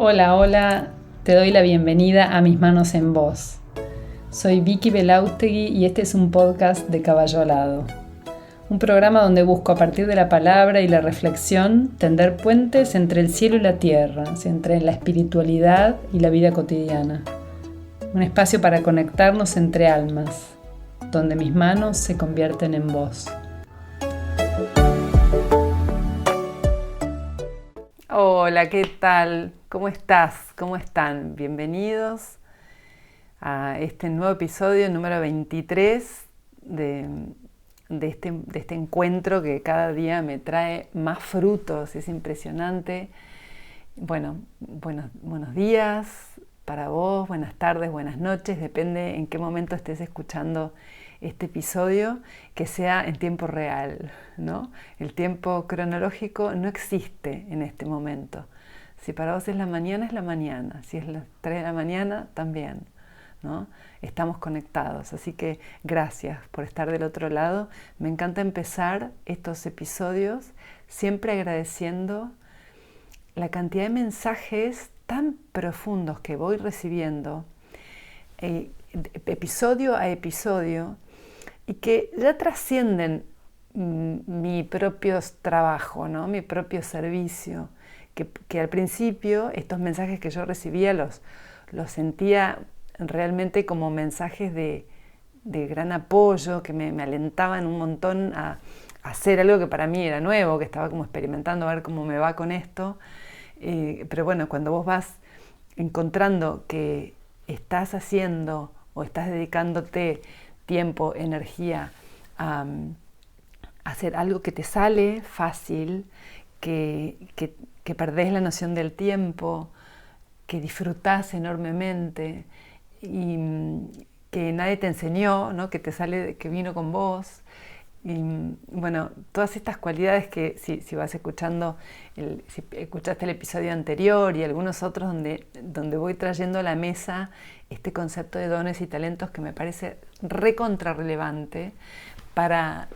Hola, hola, te doy la bienvenida a Mis Manos en Voz. Soy Vicky Belaustegui y este es un podcast de Caballo Alado. Un programa donde busco a partir de la palabra y la reflexión tender puentes entre el cielo y la tierra, entre la espiritualidad y la vida cotidiana. Un espacio para conectarnos entre almas, donde mis manos se convierten en voz. Hola, ¿qué tal? ¿Cómo estás? ¿Cómo están? Bienvenidos a este nuevo episodio número 23 de este encuentro que cada día me trae más frutos. Es impresionante. Bueno, buenos días para vos, buenas tardes, buenas noches, depende en qué momento estés escuchando este episodio, que sea en tiempo real, ¿no? El tiempo cronológico no existe en este momento. Si para vos es la mañana, si es las 3 de la mañana, también, ¿no? Estamos conectados, así que gracias por estar del otro lado. Me encanta empezar estos episodios siempre agradeciendo la cantidad de mensajes tan profundos que voy recibiendo episodio a episodio y que ya trascienden mi propio trabajo, ¿no? Mi propio servicio, que al principio estos mensajes que yo recibía los sentía realmente como mensajes de gran apoyo, que me alentaban un montón a hacer algo que para mí era nuevo, que estaba como experimentando a ver cómo me va con esto. Pero bueno, cuando vos vas encontrando que estás haciendo o estás dedicándote tiempo, energía a hacer algo que te sale fácil, que perdés la noción del tiempo, que disfrutás enormemente y que nadie te enseñó, ¿no? Que te sale, que vino con vos. Y bueno, todas estas cualidades que si vas escuchando, si escuchaste el episodio anterior y algunos otros donde voy trayendo a la mesa este concepto de dones y talentos que me parece recontra relevante para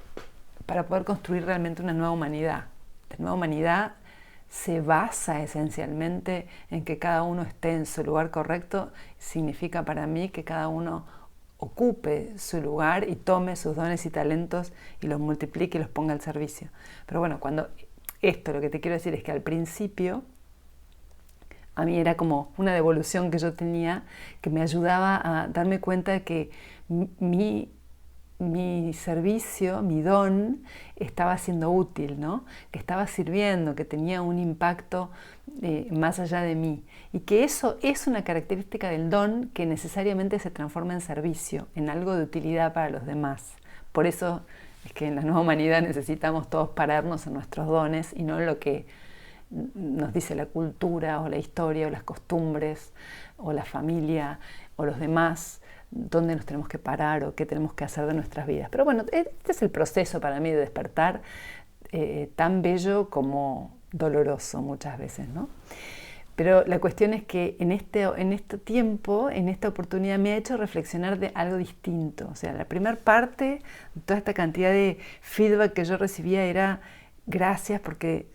poder construir realmente una nueva humanidad. La nueva humanidad se basa esencialmente en que cada uno esté en su lugar correcto. Significa para mí que cada uno ocupe su lugar y tome sus dones y talentos y los multiplique y los ponga al servicio. Pero bueno, lo que te quiero decir es que al principio a mí era como una devolución que yo tenía que me ayudaba a darme cuenta de que mi servicio, mi don, estaba siendo útil, ¿no? Que estaba sirviendo, que tenía un impacto más allá de mí. Y que eso es una característica del don que necesariamente se transforma en servicio, en algo de utilidad para los demás. Por eso es que en la nueva humanidad necesitamos todos pararnos en nuestros dones y no en lo que nos dice la cultura o la historia o las costumbres o la familia o los demás, dónde nos tenemos que parar o qué tenemos que hacer de nuestras vidas. Pero bueno, este es el proceso para mí de despertar, tan bello como doloroso muchas veces, ¿no? Pero la cuestión es que en este tiempo, en esta oportunidad, me ha hecho reflexionar de algo distinto. O sea, la primera parte de toda esta cantidad de feedback que yo recibía era gracias porque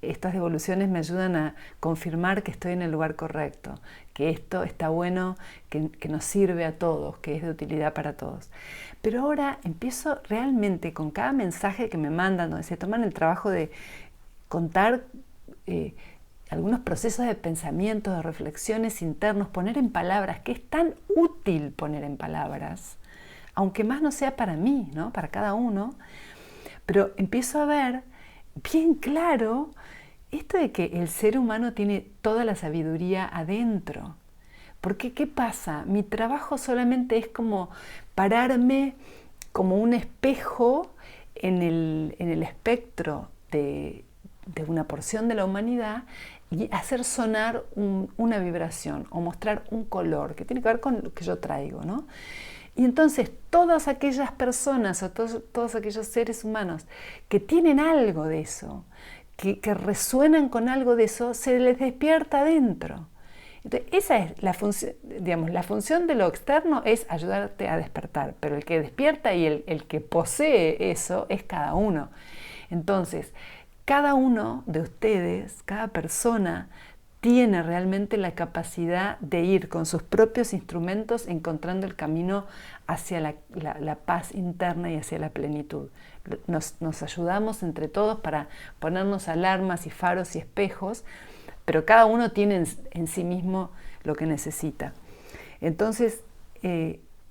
estas devoluciones me ayudan a confirmar que estoy en el lugar correcto, que esto está bueno, que nos sirve a todos, que es de utilidad para todos. Pero ahora empiezo realmente con cada mensaje que me mandan, donde se toman el trabajo de contar algunos procesos de pensamiento, de reflexiones internos, poner en palabras, que es tan útil poner en palabras, aunque más no sea para mí, ¿no? Para cada uno, pero empiezo a ver bien claro esto de que el ser humano tiene toda la sabiduría adentro. Porque ¿qué pasa? Mi trabajo solamente es como pararme como un espejo en el espectro de una porción de la humanidad y hacer sonar una vibración o mostrar un color que tiene que ver con lo que yo traigo, ¿no? Y entonces todas aquellas personas o todos aquellos seres humanos que tienen algo de eso, que resuenan con algo de eso, se les despierta adentro. Entonces, esa es la función, digamos, la función de lo externo es ayudarte a despertar, pero el que despierta y el que posee eso es cada uno. Entonces, cada uno de ustedes, cada persona, tiene realmente la capacidad de ir con sus propios instrumentos encontrando el camino hacia la paz interna y hacia la plenitud. Nos ayudamos entre todos para ponernos alarmas y faros y espejos, pero cada uno tiene en sí mismo lo que necesita. Entonces,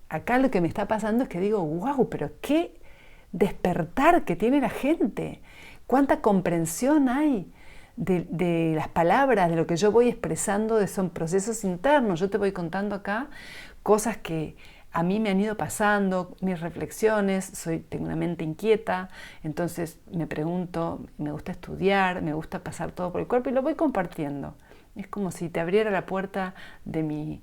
acá lo que me está pasando es que digo, wow, pero qué despertar que tiene la gente, cuánta comprensión hay de las palabras, de lo que yo voy expresando, son procesos internos. Yo te voy contando acá cosas que a mí me han ido pasando, mis reflexiones, tengo una mente inquieta, entonces me pregunto, me gusta estudiar, me gusta pasar todo por el cuerpo y lo voy compartiendo. Es como si te abriera la puerta de mi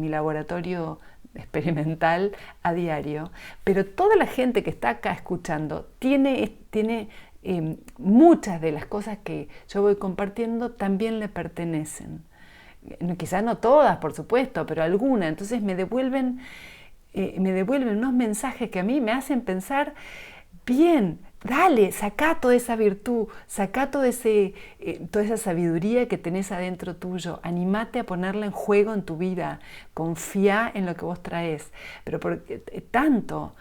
laboratorio experimental a diario, pero toda la gente que está acá escuchando tiene muchas de las cosas que yo voy compartiendo también le pertenecen. Quizás no todas, por supuesto, pero algunas. Entonces me devuelven unos mensajes que a mí me hacen pensar, bien, dale, sacá toda esa virtud, sacá toda esa sabiduría que tenés adentro tuyo, animate a ponerla en juego en tu vida, confía en lo que vos traes. Pero tanto,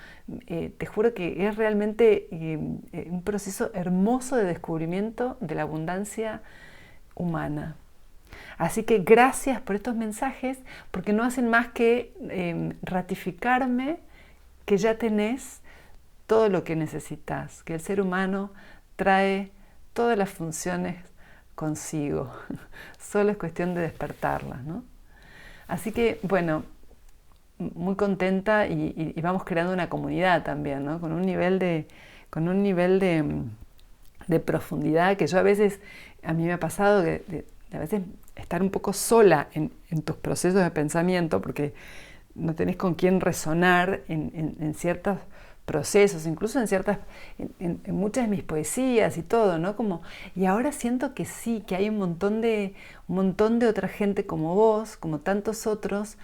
te juro que es realmente un proceso hermoso de descubrimiento de la abundancia humana. Así que gracias por estos mensajes, porque no hacen más que ratificarme que ya tenés todo lo que necesitas, que el ser humano trae todas las funciones consigo. Solo es cuestión de despertarlas, ¿no? Así que, bueno, muy contenta y vamos creando una comunidad también, ¿no? Con un nivel de profundidad que yo a mí me ha pasado de a veces estar un poco sola en tus procesos de pensamiento porque no tenés con quién resonar en ciertos procesos, incluso en muchas de mis poesías y todo, ¿no? Y ahora siento que sí, que hay un montón de otra gente como vos, como tantos otros,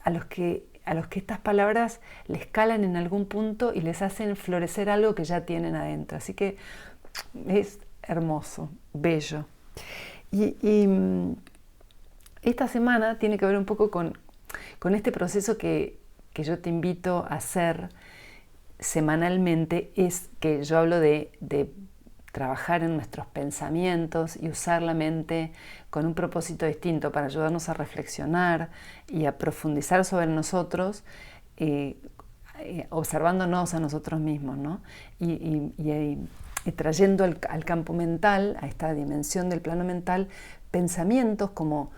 a los que estas palabras les calan en algún punto y les hacen florecer algo que ya tienen adentro. Así que es hermoso, bello. Y esta semana tiene que ver un poco con este proceso que yo te invito a hacer semanalmente, es que yo hablo de trabajar en nuestros pensamientos y usar la mente con un propósito distinto para ayudarnos a reflexionar y a profundizar sobre nosotros, observándonos a nosotros mismos, ¿no? Y trayendo al campo mental, a esta dimensión del plano mental, pensamientos como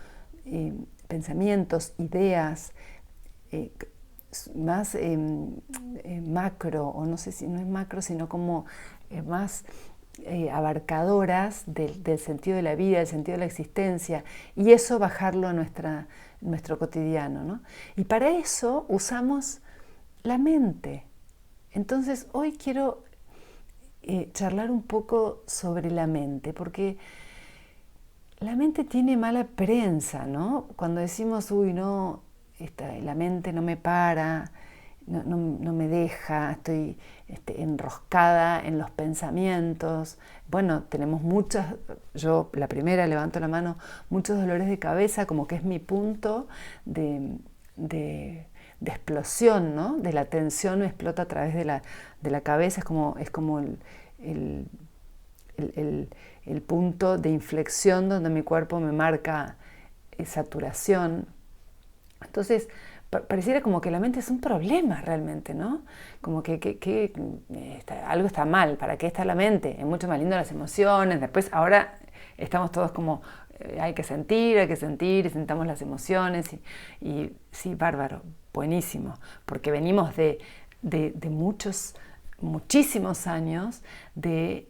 pensamientos, ideas más macro, o no sé si no es macro, sino como más abarcadoras del sentido de la vida, del sentido de la existencia, y eso bajarlo a nuestro cotidiano, ¿no? Y para eso usamos la mente. Entonces hoy quiero charlar un poco sobre la mente, porque la mente tiene mala prensa, ¿no? Cuando decimos, uy, no, la mente no me para, no me deja, estoy enroscada en los pensamientos. Bueno, tenemos yo la primera levanto la mano, muchos dolores de cabeza, como que es mi punto de explosión, ¿no? De la tensión me explota a través de la cabeza, es como el punto de inflexión donde mi cuerpo me marca saturación. Entonces, pareciera como que la mente es un problema realmente, ¿no? Como que algo está mal, ¿para qué está la mente? Es mucho más lindo las emociones, después ahora estamos todos como, hay que sentir, y sentamos las emociones, y sí, bárbaro, buenísimo, porque venimos de muchísimos años de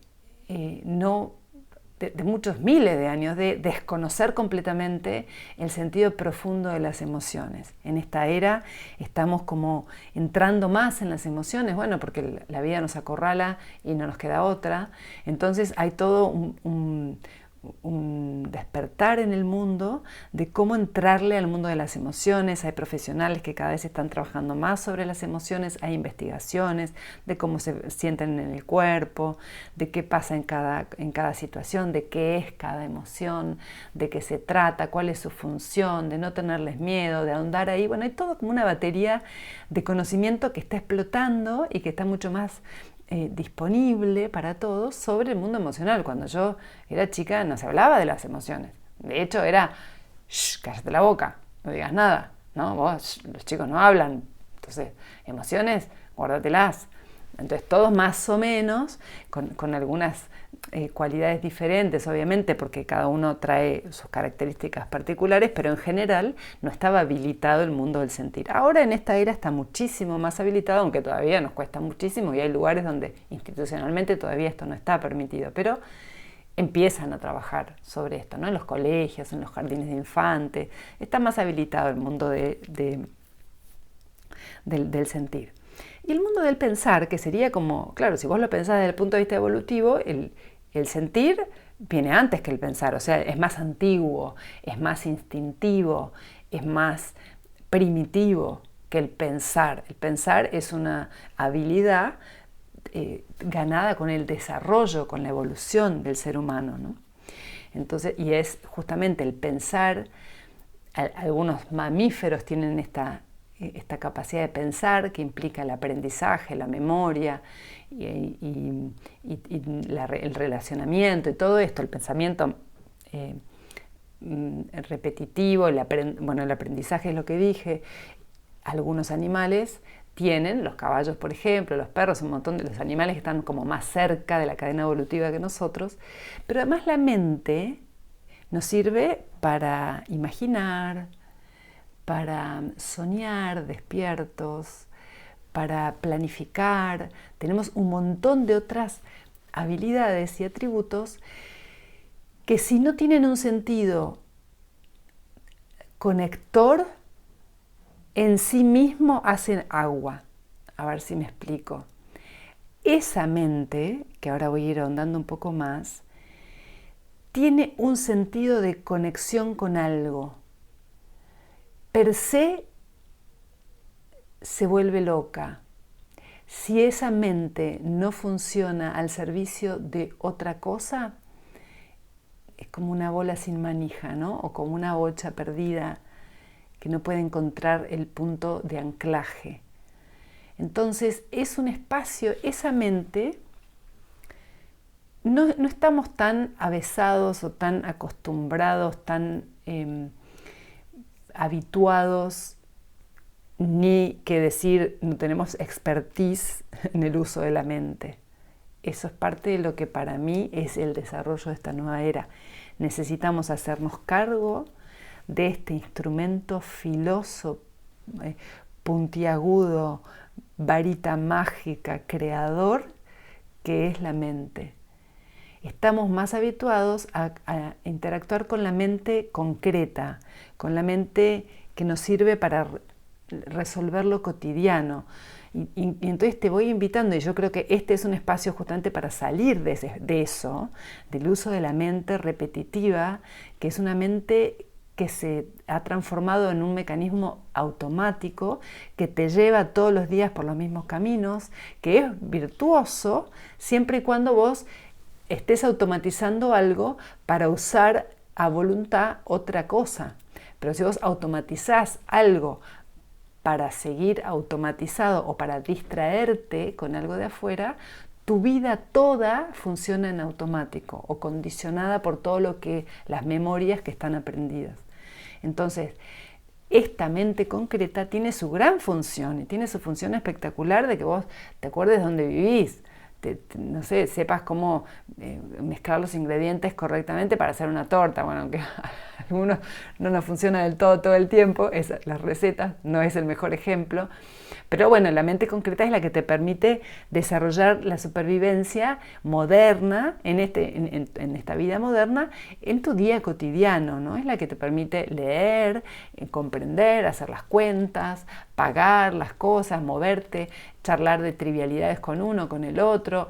muchos miles de años de desconocer completamente el sentido profundo de las emociones. En esta era estamos como entrando más en las emociones, bueno, porque la vida nos acorrala y no nos queda otra. Entonces hay todo un despertar en el mundo de cómo entrarle al mundo de las emociones. Hay profesionales que cada vez están trabajando más sobre las emociones, hay investigaciones de cómo se sienten en el cuerpo, de qué pasa en cada situación, de qué es cada emoción, de qué se trata, cuál es su función, de no tenerles miedo, de ahondar ahí. Bueno, hay todo como una batería de conocimiento que está explotando y que está mucho más disponible para todos sobre el mundo emocional. Cuando yo era chica no se hablaba de las emociones. De hecho era, cállate la boca, no digas nada, ¿no? Vos, los chicos no hablan. Entonces, emociones, guárdatelas. Entonces, todos más o menos, con algunas cualidades diferentes, obviamente, porque cada uno trae sus características particulares, pero en general no estaba habilitado el mundo del sentir. Ahora en esta era está muchísimo más habilitado, aunque todavía nos cuesta muchísimo y hay lugares donde institucionalmente todavía esto no está permitido, pero empiezan a trabajar sobre esto, ¿no? En los colegios, en los jardines de infantes, está más habilitado el mundo del sentir. Y el mundo del pensar, que sería como, claro, si vos lo pensás desde el punto de vista evolutivo, el sentir viene antes que el pensar, o sea, es más antiguo, es más instintivo, es más primitivo que el pensar. El pensar es una habilidad ganada con el desarrollo, con la evolución del ser humano, ¿no? Entonces, y es justamente el pensar, algunos mamíferos tienen esta capacidad de pensar que implica el aprendizaje, la memoria y el relacionamiento y todo esto, el pensamiento repetitivo, el aprendizaje es lo que dije. Algunos animales tienen, los caballos por ejemplo, los perros, un montón de los animales que están como más cerca de la cadena evolutiva que nosotros, pero además la mente nos sirve para imaginar, para soñar despiertos, para planificar. Tenemos un montón de otras habilidades y atributos que si no tienen un sentido conector, en sí mismo hacen agua. A ver si me explico. Esa mente, que ahora voy a ir ahondando un poco más, tiene un sentido de conexión con algo. Per se vuelve loca. Si esa mente no funciona al servicio de otra cosa, es como una bola sin manija, ¿no? O como una bocha perdida que no puede encontrar el punto de anclaje. Entonces es un espacio, esa mente, no estamos tan avesados o tan acostumbrados, tan habituados, ni que decir no tenemos expertise en el uso de la mente. Eso es parte de lo que para mí es el desarrollo de esta nueva era. Necesitamos hacernos cargo de este instrumento filoso, puntiagudo, varita mágica, creador, que es la mente. Estamos más habituados a interactuar con la mente concreta, con la mente que nos sirve para resolver lo cotidiano. Y entonces te voy invitando, y yo creo que este es un espacio justamente para salir de eso, del uso de la mente repetitiva, que es una mente que se ha transformado en un mecanismo automático que te lleva todos los días por los mismos caminos, que es virtuoso siempre y cuando vos estés automatizando algo para usar a voluntad otra cosa. Pero si vos automatizás algo para seguir automatizado o para distraerte con algo de afuera, tu vida toda funciona en automático o condicionada por todo lo que las memorias que están aprendidas. Entonces, esta mente concreta tiene su gran función y tiene su función espectacular de que vos te acuerdes de dónde vivís, no sé, sepas cómo mezclar los ingredientes correctamente para hacer una torta. Bueno, aunque a algunos no nos funciona del todo el tiempo, las recetas no es el mejor ejemplo, pero bueno, la mente concreta es la que te permite desarrollar la supervivencia moderna, en esta vida moderna, en tu día cotidiano, ¿no? Es la que te permite leer, comprender, hacer las cuentas, pagar las cosas, moverte, charlar de trivialidades con uno, con el otro,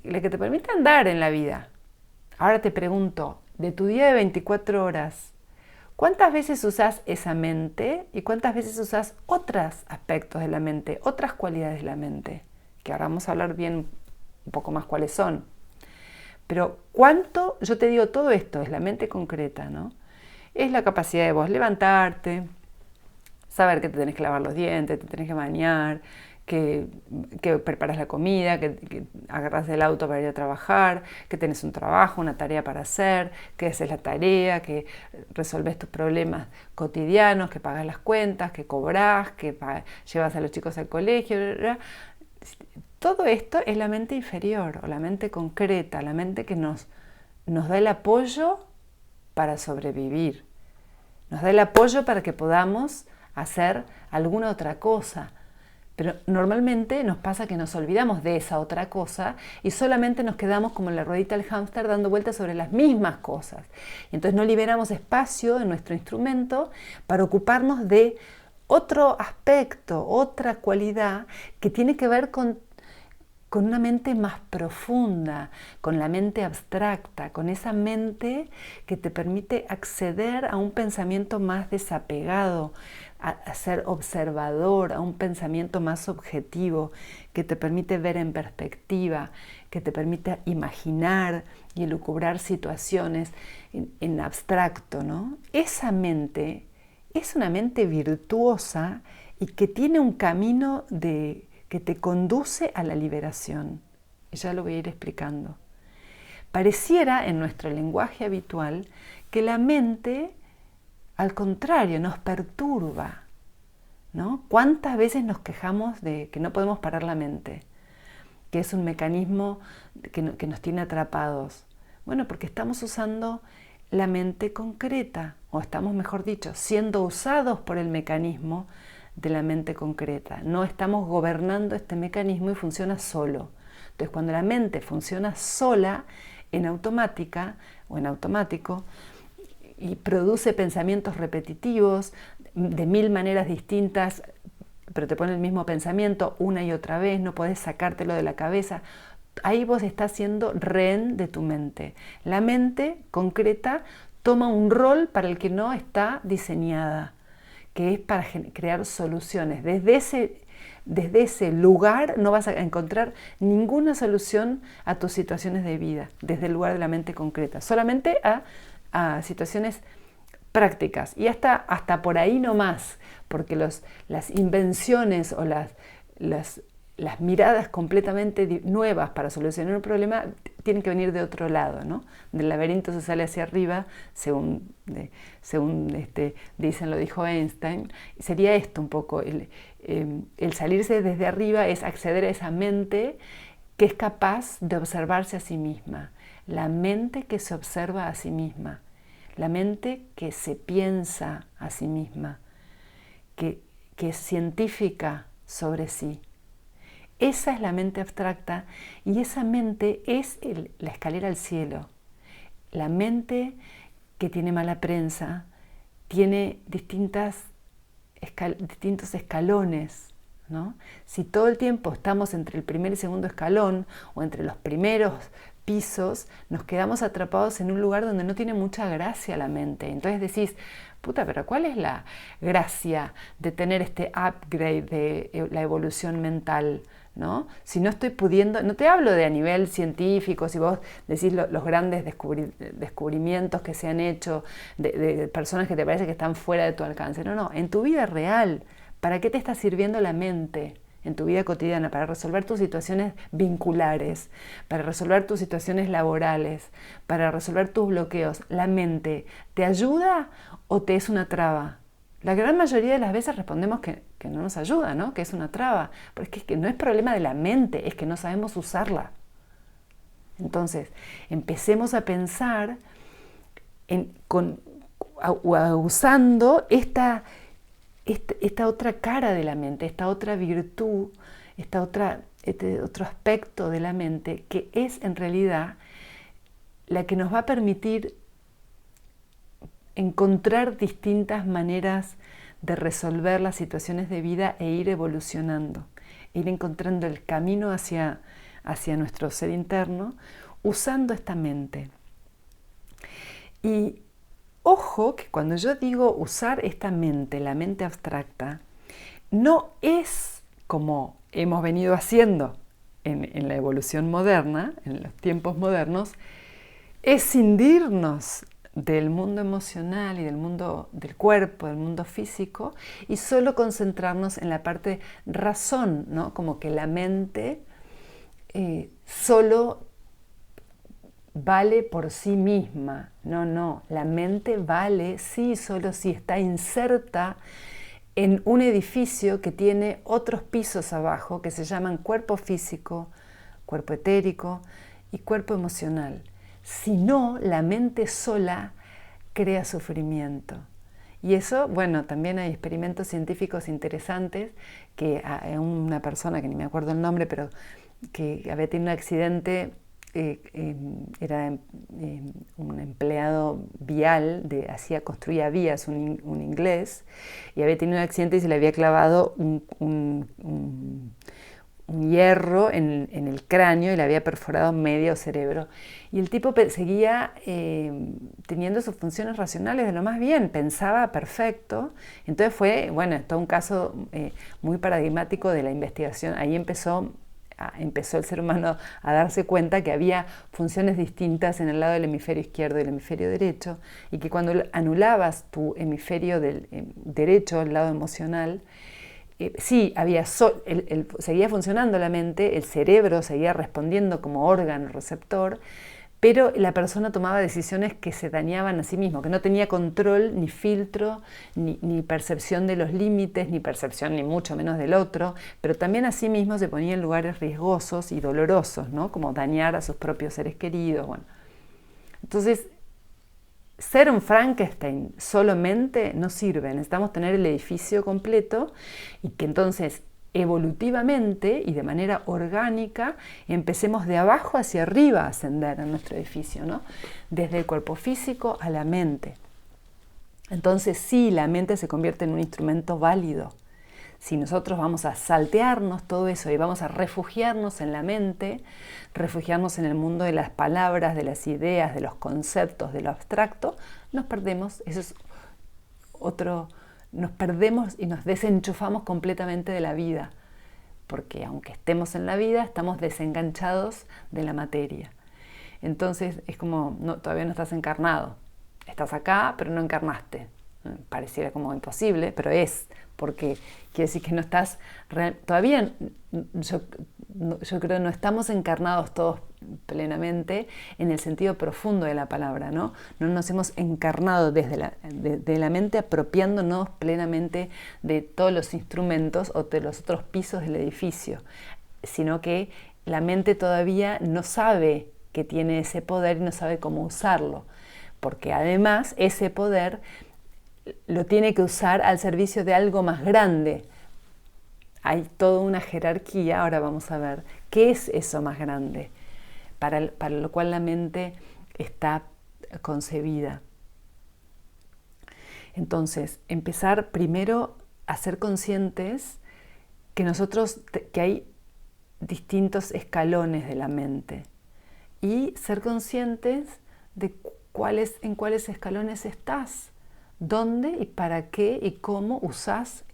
la que te permite andar en la vida. Ahora te pregunto, de tu día de 24 horas, ¿cuántas veces usás esa mente y cuántas veces usás otros aspectos de la mente, otras cualidades de la mente? Que ahora vamos a hablar bien un poco más cuáles son. Pero ¿cuánto? Yo te digo, todo esto es la mente concreta, ¿no? Es la capacidad de vos levantarte, saber que te tenés que lavar los dientes, te tenés que bañar, que preparas la comida, que agarras el auto para ir a trabajar, que tenés un trabajo, una tarea para hacer, que haces la tarea, que resolves tus problemas cotidianos, que pagas las cuentas, que cobras, que llevas a los chicos al colegio. Todo esto es la mente inferior o la mente concreta, la mente que nos da el apoyo para sobrevivir, nos da el apoyo para que podamos hacer alguna otra cosa. Pero normalmente nos pasa que nos olvidamos de esa otra cosa y solamente nos quedamos como en la ruedita del hámster dando vueltas sobre las mismas cosas. Y entonces no liberamos espacio en nuestro instrumento para ocuparnos de otro aspecto, otra cualidad que tiene que ver con una mente más profunda, con la mente abstracta, con esa mente que te permite acceder a un pensamiento más desapegado, a ser observador, a un pensamiento más objetivo, que te permite ver en perspectiva, que te permite imaginar y elucubrar situaciones en abstracto, ¿no? Esa mente es una mente virtuosa y que tiene un camino que te conduce a la liberación. Y ya lo voy a ir explicando. Pareciera en nuestro lenguaje habitual que la mente, al contrario, nos perturba, ¿no? ¿Cuántas veces nos quejamos de que no podemos parar la mente? Que es un mecanismo que nos tiene atrapados. Bueno, porque estamos usando la mente concreta, o estamos, mejor dicho, siendo usados por el mecanismo de la mente concreta. No estamos gobernando este mecanismo y funciona solo. Entonces, cuando la mente funciona sola, en automática o en automático, y produce pensamientos repetitivos de 1000 maneras distintas, pero te pone el mismo pensamiento una y otra vez, no podés sacártelo de la cabeza. Ahí vos estás siendo rehén de tu mente. La mente concreta toma un rol para el que no está diseñada, que es para crear soluciones. Desde ese lugar no vas a encontrar ninguna solución a tus situaciones de vida, desde el lugar de la mente concreta, solamente a situaciones prácticas y hasta por ahí no más, porque las invenciones o las miradas completamente nuevas para solucionar un problema tienen que venir de otro lado, ¿no? Del laberinto se sale hacia arriba, según dicen, lo dijo Einstein. Sería esto un poco, el salirse desde arriba es acceder a esa mente que es capaz de observarse a sí misma, la mente que se observa a sí misma, la mente que se piensa a sí misma, que es científica sobre sí. Esa es la mente abstracta y esa mente es la escalera al cielo. La mente que tiene mala prensa tiene distintos escalones, ¿no? Si todo el tiempo estamos entre el primer y segundo escalón o entre los primeros pisos, nos quedamos atrapados en un lugar donde no tiene mucha gracia la mente. Entonces decís, puta, pero ¿cuál es la gracia de tener este upgrade de la evolución mental? ¿No? Si no estoy pudiendo, no te hablo de a nivel científico, si vos decís los grandes descubrimientos que se han hecho de personas que te parece que están fuera de tu alcance. No, en tu vida real, ¿para qué te está sirviendo la mente? En tu vida cotidiana, para resolver tus situaciones vinculares, para resolver tus situaciones laborales, para resolver tus bloqueos. ¿La mente te ayuda o te es una traba? La gran mayoría de las veces respondemos que no nos ayuda, ¿no? Que es una traba. Pero es que no es problema de la mente, es que no sabemos usarla. Entonces, empecemos a pensar usando esta otra cara de la mente, esta otra virtud, este otro aspecto de la mente, que es en realidad la que nos va a permitir encontrar distintas maneras de resolver las situaciones de vida e ir evolucionando, ir encontrando el camino hacia nuestro ser interno usando esta mente. Y ojo que cuando yo digo usar esta mente, la mente abstracta, no es como hemos venido haciendo en la evolución moderna, en los tiempos modernos, escindirnos del mundo emocional y del mundo del cuerpo, del mundo físico, y solo concentrarnos en la parte razón, ¿no? Como que la mente solo vale por sí misma. No, la mente vale sí, solo si está inserta en un edificio que tiene otros pisos abajo que se llaman cuerpo físico, cuerpo etérico y cuerpo emocional. Si no, la mente sola crea sufrimiento. Y eso, bueno, también hay experimentos científicos interesantes que una persona, que ni me acuerdo el nombre, pero que había tenido un accidente, era un empleado vial, construía vías, un inglés, y había tenido un accidente y se le había clavado un hierro en el cráneo y le había perforado medio cerebro. Y el tipo seguía teniendo sus funciones racionales de lo más bien, pensaba perfecto. Entonces fue, bueno, todo un caso muy paradigmático de la investigación. Ahí empezó el ser humano a darse cuenta que había funciones distintas en el lado del hemisferio izquierdo y el hemisferio derecho, y que cuando anulabas tu hemisferio derecho, el lado emocional, sí, seguía funcionando la mente, el cerebro seguía respondiendo como órgano receptor, pero la persona tomaba decisiones que se dañaban a sí mismo, que no tenía control, ni filtro, ni percepción de los límites, ni percepción ni mucho menos del otro, pero también a sí mismo se ponía en lugares riesgosos y dolorosos, ¿no? Como dañar a sus propios seres queridos. Bueno. Entonces, ser un Frankenstein solamente no sirve, necesitamos tener el edificio completo y que entonces evolutivamente y de manera orgánica empecemos de abajo hacia arriba a ascender en nuestro edificio, ¿no? Desde el cuerpo físico a la mente. Entonces sí, la mente se convierte en un instrumento válido. Si nosotros vamos a saltearnos todo eso y vamos a refugiarnos en la mente, refugiarnos en el mundo de las palabras, de las ideas, de los conceptos, de lo abstracto, nos perdemos. Eso es nos perdemos y nos desenchufamos completamente de la vida, porque aunque estemos en la vida, estamos desenganchados de la materia. Entonces es como, todavía no estás encarnado. Estás acá, pero no encarnaste. Pareciera como imposible, pero es, porque quiere decir que no estás todavía, yo creo que no estamos encarnados todos plenamente en el sentido profundo de la palabra, ¿no? No nos hemos encarnado desde la mente, apropiándonos plenamente de todos los instrumentos o de los otros pisos del edificio, sino que la mente todavía no sabe que tiene ese poder y no sabe cómo usarlo, porque además ese poder lo tiene que usar al servicio de algo más grande. Hay toda una jerarquía, ahora vamos a ver qué es eso más grande, para lo cual la mente está concebida. Entonces, empezar primero a ser conscientes que hay distintos escalones de la mente y ser conscientes de en cuáles escalones estás. ¿Dónde y para qué y cómo usás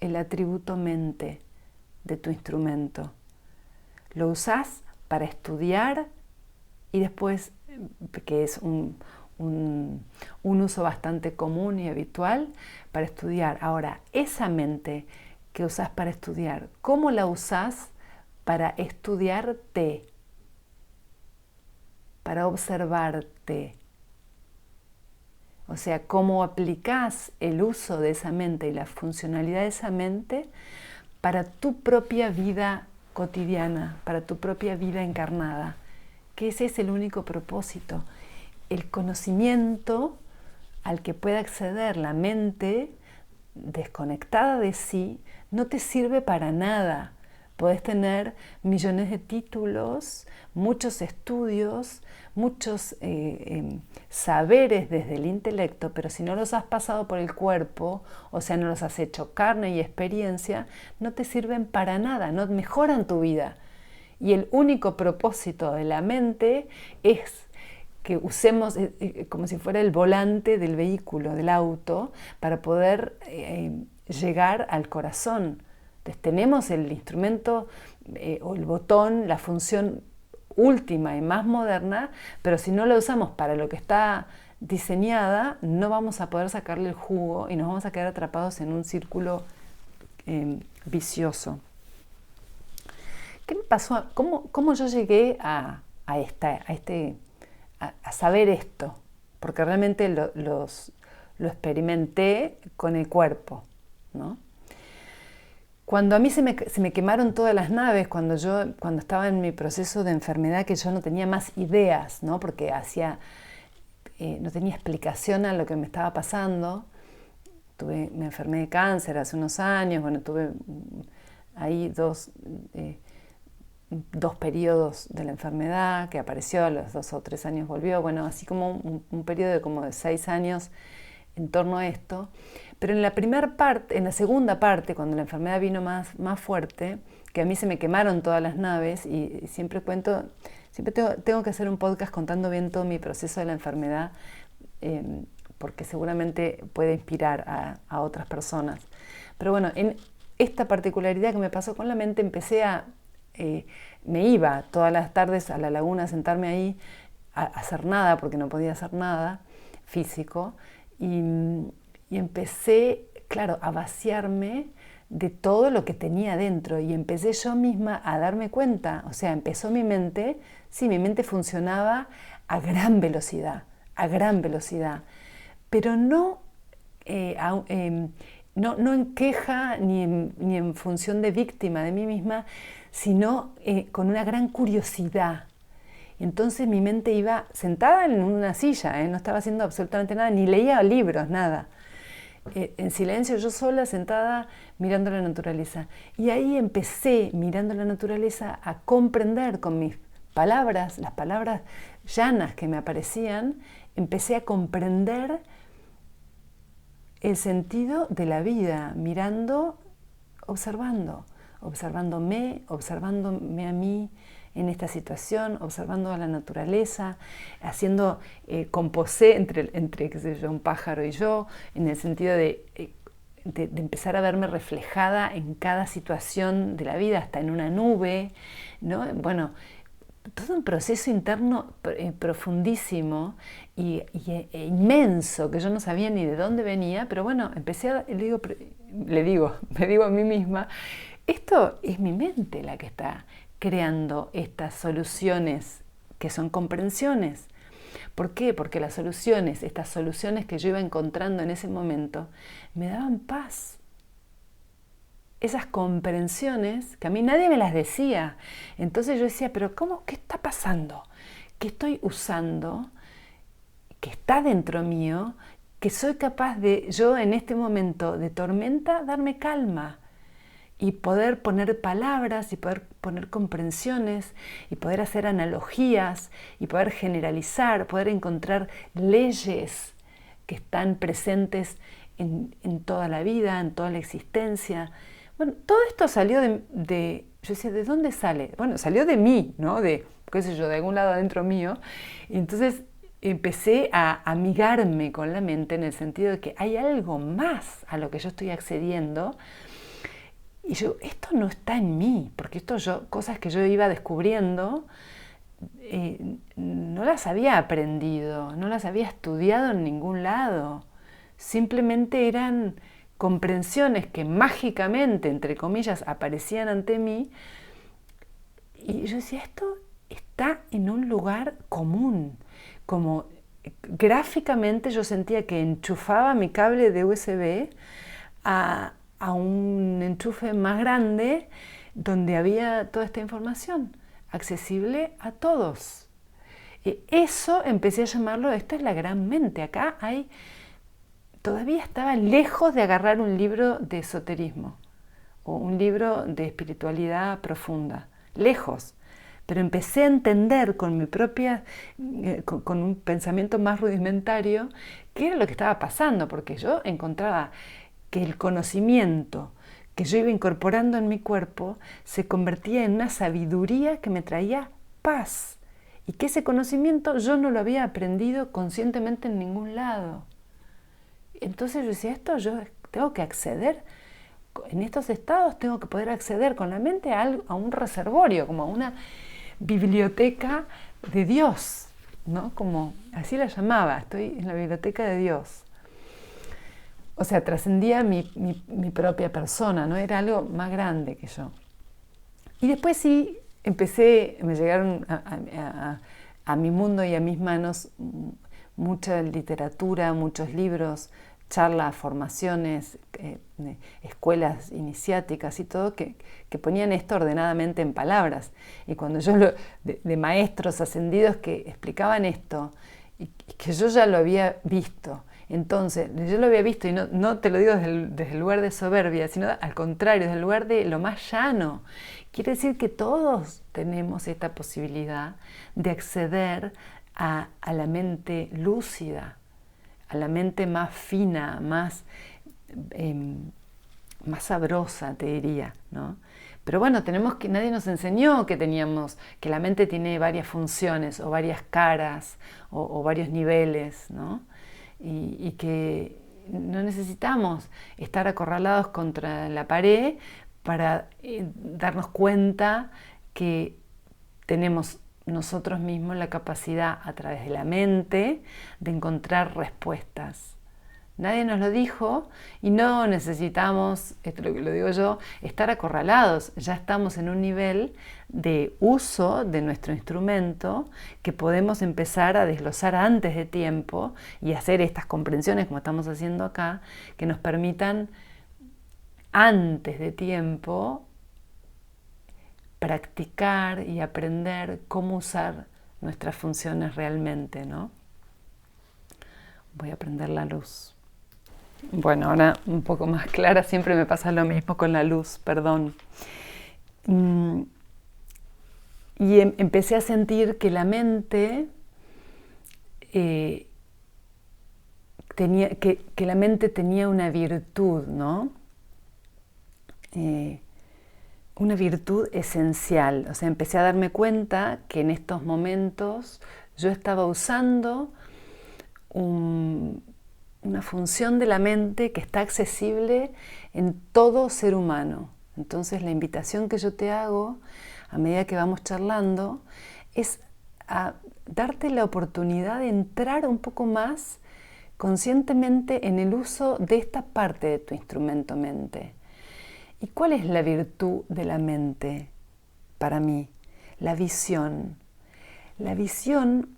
el atributo mente de tu instrumento? ¿Lo usás para estudiar y después, que es un uso bastante común y habitual, para estudiar? Ahora, esa mente que usás para estudiar, ¿cómo la usás para estudiarte? Para observarte. O sea, cómo aplicás el uso de esa mente y la funcionalidad de esa mente para tu propia vida cotidiana, para tu propia vida encarnada, que ese es el único propósito, el conocimiento al que puede acceder la mente desconectada de sí no te sirve para nada. Podés tener millones de títulos, muchos estudios, muchos saberes desde el intelecto, pero si no los has pasado por el cuerpo, o sea, no los has hecho carne y experiencia, no te sirven para nada, no mejoran tu vida. Y el único propósito de la mente es que usemos como si fuera el volante del vehículo, del auto, para poder llegar al corazón. Entonces tenemos el instrumento o el botón, la función última y más moderna, pero si no la usamos para lo que está diseñada, no vamos a poder sacarle el jugo y nos vamos a quedar atrapados en un círculo vicioso. ¿Qué me pasó? ¿Cómo yo llegué a saber esto? Porque realmente lo experimenté con el cuerpo, ¿no? Cuando a mí se me quemaron todas las naves, cuando estaba en mi proceso de enfermedad, que yo no tenía más ideas, ¿no? Porque no tenía explicación a lo que me estaba pasando. Me enfermé de cáncer hace unos años, bueno, tuve ahí dos periodos de la enfermedad, que apareció, a los 2 o 3 años volvió, bueno, así como un periodo de como de 6 años en torno a esto. Pero en la segunda parte, cuando la enfermedad vino más fuerte, que a mí se me quemaron todas las naves, y siempre tengo que hacer un podcast contando bien todo mi proceso de la enfermedad, porque seguramente puede inspirar a otras personas. Pero bueno, en esta particularidad que me pasó con la mente, me iba todas las tardes a la laguna a sentarme ahí a hacer nada, porque no podía hacer nada físico, y empecé, claro, a vaciarme de todo lo que tenía dentro, y empecé yo misma a darme cuenta, o sea, empezó mi mente funcionaba a gran velocidad, pero no en queja ni en función de víctima de mí misma, sino con una gran curiosidad. Entonces mi mente iba sentada en una silla, no estaba haciendo absolutamente nada, ni leía libros, nada. En silencio, yo sola, sentada, mirando la naturaleza. Y ahí empecé, mirando la naturaleza, a comprender con mis palabras, las palabras llanas que me aparecían, empecé a comprender el sentido de la vida, observándome a mí en esta situación, observando a la naturaleza, haciendo composé entre qué sé yo, un pájaro y yo, en el sentido de empezar a verme reflejada en cada situación de la vida, hasta en una nube, ¿no? Bueno, todo un proceso interno profundísimo e inmenso, que yo no sabía ni de dónde venía, pero bueno, me digo a mí misma, esto es mi mente la que está creando estas soluciones que son comprensiones. ¿Por qué? Porque estas soluciones que yo iba encontrando en ese momento, me daban paz. Esas comprensiones que a mí nadie me las decía. Entonces yo decía, pero ¿cómo? ¿Qué está pasando? ¿Qué estoy usando? ¿Qué está dentro mío? Que soy capaz de, yo en este momento de tormenta, darme calma y poder poner palabras y poder poner comprensiones y poder hacer analogías y poder generalizar, poder encontrar leyes que están presentes en toda la vida, en toda la existencia. Bueno, todo esto salió yo decía, ¿de dónde sale? Bueno, salió de mí, ¿no? De, qué sé yo, de algún lado adentro mío. Y entonces empecé a amigarme con la mente en el sentido de que hay algo más a lo que yo estoy accediendo. Y esto no está en mí, porque cosas que yo iba descubriendo, no las había aprendido, no las había estudiado en ningún lado. Simplemente eran comprensiones que mágicamente, entre comillas, aparecían ante mí, y yo decía, esto está en un lugar común, como gráficamente yo sentía que enchufaba mi cable de USB a un enchufe más grande donde había toda esta información accesible a todos. Eso empecé a llamarlo, esto es la gran mente. Acá todavía estaba lejos de agarrar un libro de esoterismo o un libro de espiritualidad profunda, lejos. Pero empecé a entender con un pensamiento más rudimentario qué era lo que estaba pasando, porque yo encontraba que el conocimiento que yo iba incorporando en mi cuerpo se convertía en una sabiduría que me traía paz y que ese conocimiento yo no lo había aprendido conscientemente en ningún lado. Entonces yo decía, esto yo tengo que acceder, en estos estados tengo que poder acceder con la mente a un reservorio, como a una biblioteca de Dios, ¿no? Como así la llamaba, estoy en la biblioteca de Dios. O sea, trascendía mi propia persona, ¿no? Era algo más grande que yo. Y después sí me llegaron a mi mundo y a mis manos mucha literatura, muchos libros, charlas, formaciones, escuelas iniciáticas y todo, que ponían esto ordenadamente en palabras. Y cuando yo, de maestros ascendidos que explicaban esto, y que yo ya lo había visto, entonces, yo lo había visto, y no te lo digo desde el lugar de soberbia, sino al contrario, desde el lugar de lo más llano. Quiere decir que todos tenemos esta posibilidad de acceder a la mente lúcida, a la mente más fina, más sabrosa, te diría, ¿no? Pero bueno, nadie nos enseñó que la mente tiene varias funciones, o varias caras, o varios niveles, ¿no? Y que no necesitamos estar acorralados contra la pared para darnos cuenta que tenemos nosotros mismos la capacidad a través de la mente de encontrar respuestas. Nadie nos lo dijo y no necesitamos, esto lo digo yo, estar acorralados. Ya estamos en un nivel de uso de nuestro instrumento que podemos empezar a desglosar antes de tiempo y hacer estas comprensiones como estamos haciendo acá, que nos permitan antes de tiempo practicar y aprender cómo usar nuestras funciones realmente, ¿no? Voy a prender la luz. Bueno, ahora un poco más clara, siempre me pasa lo mismo con la luz, perdón. Y empecé a sentir que la mente la mente tenía una virtud, ¿no? Una virtud esencial. O sea, empecé a darme cuenta que en estos momentos yo estaba usando una función de la mente que está accesible en todo ser humano. Entonces la invitación que yo te hago a medida que vamos charlando es a darte la oportunidad de entrar un poco más conscientemente en el uso de esta parte de tu instrumento mente. ¿Y cuál es la virtud de la mente para mí? La visión. La visión,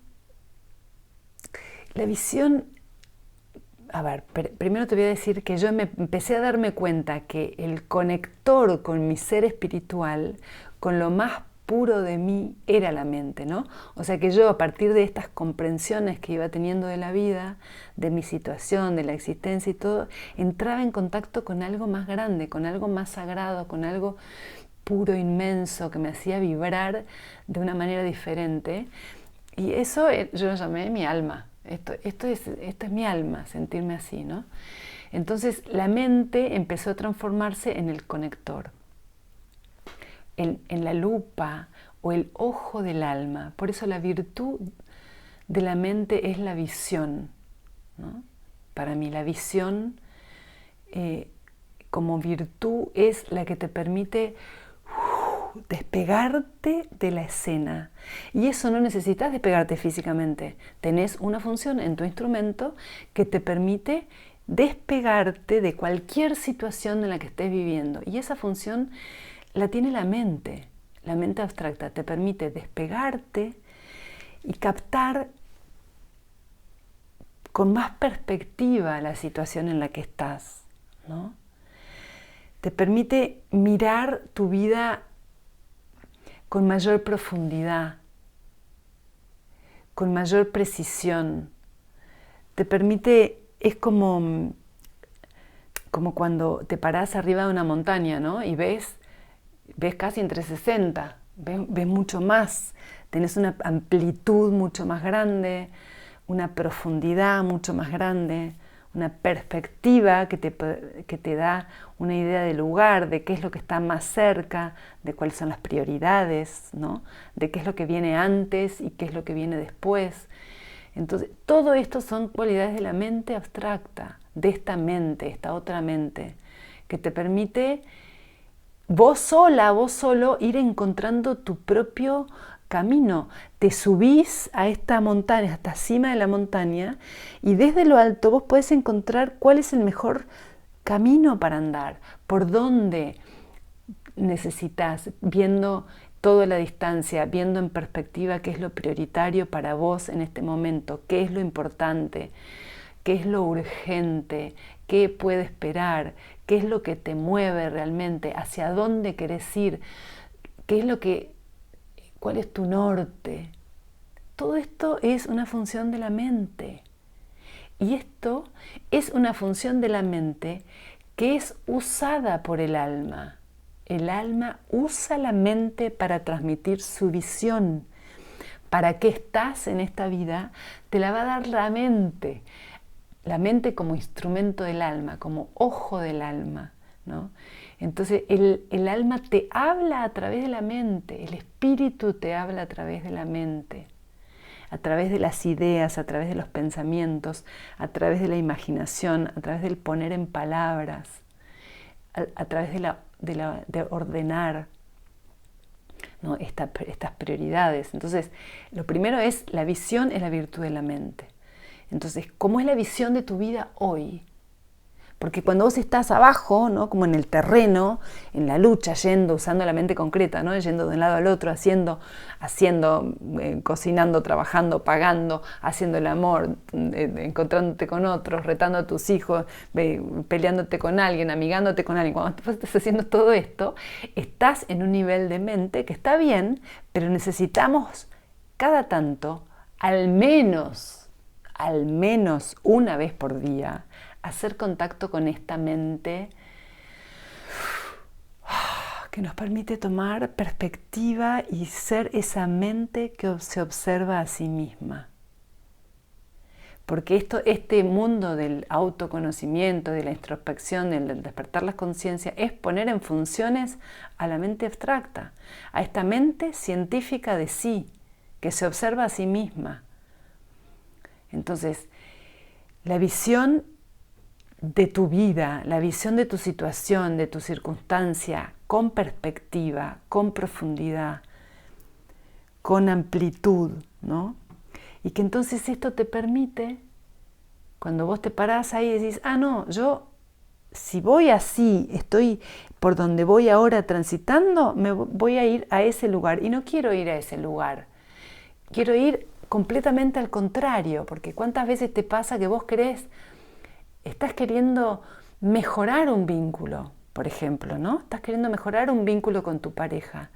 a ver, primero te voy a decir que yo empecé a darme cuenta que el conector con mi ser espiritual, con lo más puro de mí, era la mente, ¿no? O sea que yo, a partir de estas comprensiones que iba teniendo de la vida, de mi situación, de la existencia y todo, entraba en contacto con algo más grande, con algo más sagrado, con algo puro, inmenso, que me hacía vibrar de una manera diferente. Y eso yo lo llamé mi alma. Esto es mi alma, sentirme así, ¿no? Entonces la mente empezó a transformarse en el conector, en la lupa o el ojo del alma. Por eso la virtud de la mente es la visión, ¿no? Para mí la visión como virtud es la que te permite despegarte de la escena. Y eso no necesitas despegarte físicamente. Tenés una función en tu instrumento que te permite despegarte de cualquier situación en la que estés viviendo. Y esa función la tiene la mente abstracta. Te permite despegarte y captar con más perspectiva la situación en la que estás, ¿no? Te permite mirar tu vida con mayor profundidad, con mayor precisión. Te permite, es como cuando te parás arriba de una montaña, ¿no? Y ves casi en 360, ves mucho más, tenés una amplitud mucho más grande, una profundidad mucho más grande, una perspectiva que te da una idea del lugar, de qué es lo que está más cerca, de cuáles son las prioridades, ¿no? De qué es lo que viene antes y qué es lo que viene después. Entonces, todo esto son cualidades de la mente abstracta, de esta mente, esta otra mente, que te permite vos sola, vos solo, ir encontrando tu propio camino. Te subís a esta montaña, a esta cima de la montaña, y desde lo alto vos podés encontrar cuál es el mejor camino para andar, por dónde necesitas, viendo toda la distancia, viendo en perspectiva qué es lo prioritario para vos en este momento, qué es lo importante, qué es lo urgente, qué puede esperar, qué es lo que te mueve realmente, hacia dónde querés ir, cuál es tu norte. Todo esto es una función de la mente. Y esto es una función de la mente que es usada por el alma. El alma usa la mente para transmitir su visión. ¿Para qué estás en esta vida? Te la va a dar la mente. La mente como instrumento del alma, como ojo del alma, ¿no? Entonces el alma te habla a través de la mente, el espíritu te habla a través de la mente, a través de las ideas, a través de los pensamientos, a través de la imaginación, a través del poner en palabras, a través de ordenar, ¿no? Estas prioridades. Entonces, lo primero es la visión, es la virtud de la mente. Entonces, ¿cómo es la visión de tu vida hoy? Porque cuando vos estás abajo, ¿no? Como en el terreno, en la lucha, usando la mente concreta, ¿no? Yendo de un lado al otro, haciendo, cocinando, trabajando, pagando, haciendo el amor, encontrándote con otros, retando a tus hijos, peleándote con alguien, amigándote con alguien. Cuando vos estás haciendo todo esto, estás en un nivel de mente que está bien, pero necesitamos cada tanto, al menos una vez por día, hacer contacto con esta mente que nos permite tomar perspectiva y ser esa mente que se observa a sí misma. Porque este mundo del autoconocimiento, de la introspección, del despertar la conciencia, es poner en funciones a la mente abstracta, a esta mente científica de sí, que se observa a sí misma. Entonces, la visión de tu vida, la visión de tu situación, de tu circunstancia, con perspectiva, con profundidad, con amplitud, ¿no? Y que entonces esto te permite, cuando vos te parás ahí y decís, no, yo si voy así, estoy por donde voy ahora transitando, me voy a ir a ese lugar y no quiero ir a ese lugar, quiero ir completamente al contrario, porque ¿cuántas veces te pasa que vos estás queriendo mejorar un vínculo, por ejemplo, ¿no? Estás queriendo mejorar un vínculo con tu pareja.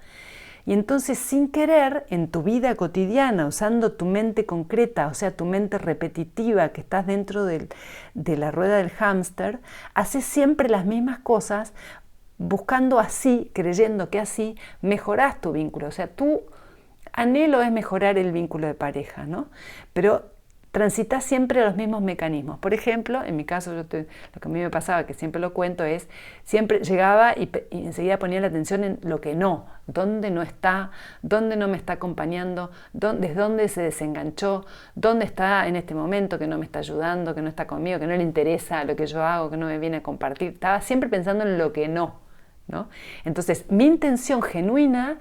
Y entonces, sin querer, en tu vida cotidiana, usando tu mente concreta, o sea, tu mente repetitiva que estás dentro de la rueda del hámster, haces siempre las mismas cosas, buscando así, creyendo que así mejorás tu vínculo. O sea, tu anhelo es mejorar el vínculo de pareja, ¿no? Pero transitas siempre los mismos mecanismos. Por ejemplo, en mi caso, lo que a mí me pasaba, que siempre lo cuento, es siempre llegaba y enseguida ponía la atención en lo que no, dónde no está, dónde no me está acompañando, desde dónde se desenganchó, dónde está en este momento que no me está ayudando, que no está conmigo, que no le interesa lo que yo hago, que no me viene a compartir. Estaba siempre pensando en lo que no, ¿no? Entonces, mi intención genuina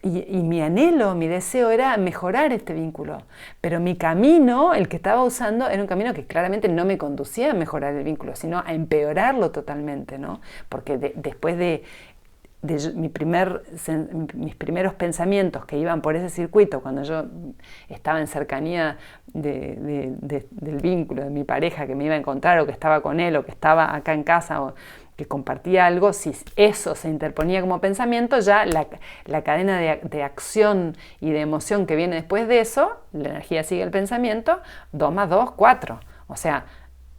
y mi anhelo, mi deseo era mejorar este vínculo, pero mi camino, el que estaba usando, era un camino que claramente no me conducía a mejorar el vínculo, sino a empeorarlo totalmente, ¿no? Porque después de mis primeros pensamientos que iban por ese circuito, cuando yo estaba en cercanía del vínculo, de mi pareja, que me iba a encontrar, o que estaba con él, o que estaba acá en casa, o que compartía algo, si eso se interponía como pensamiento, ya la cadena de acción y de emoción que viene después de eso, la energía sigue el pensamiento, 2 más 2, 4. O sea,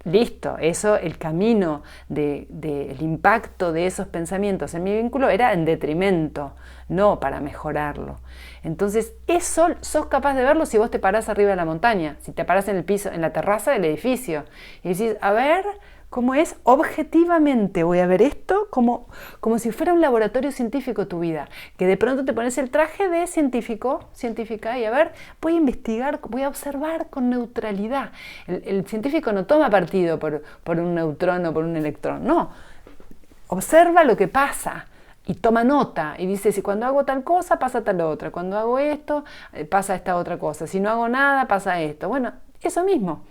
listo, eso, el camino del impacto de esos pensamientos en mi vínculo era en detrimento, no para mejorarlo. Entonces, eso sos capaz de verlo si vos te parás arriba de la montaña, si te parás en el piso, en la terraza del edificio, y decís, a ver, ¿cómo es? Objetivamente voy a ver esto como si fuera un laboratorio científico tu vida, que de pronto te pones el traje de científica, y a ver, voy a investigar, voy a observar con neutralidad. El científico no toma partido por un neutrón o por un electrón, no. Observa lo que pasa y toma nota y dice, si cuando hago tal cosa pasa tal otra, cuando hago esto pasa esta otra cosa, si no hago nada pasa esto. Bueno, eso mismo.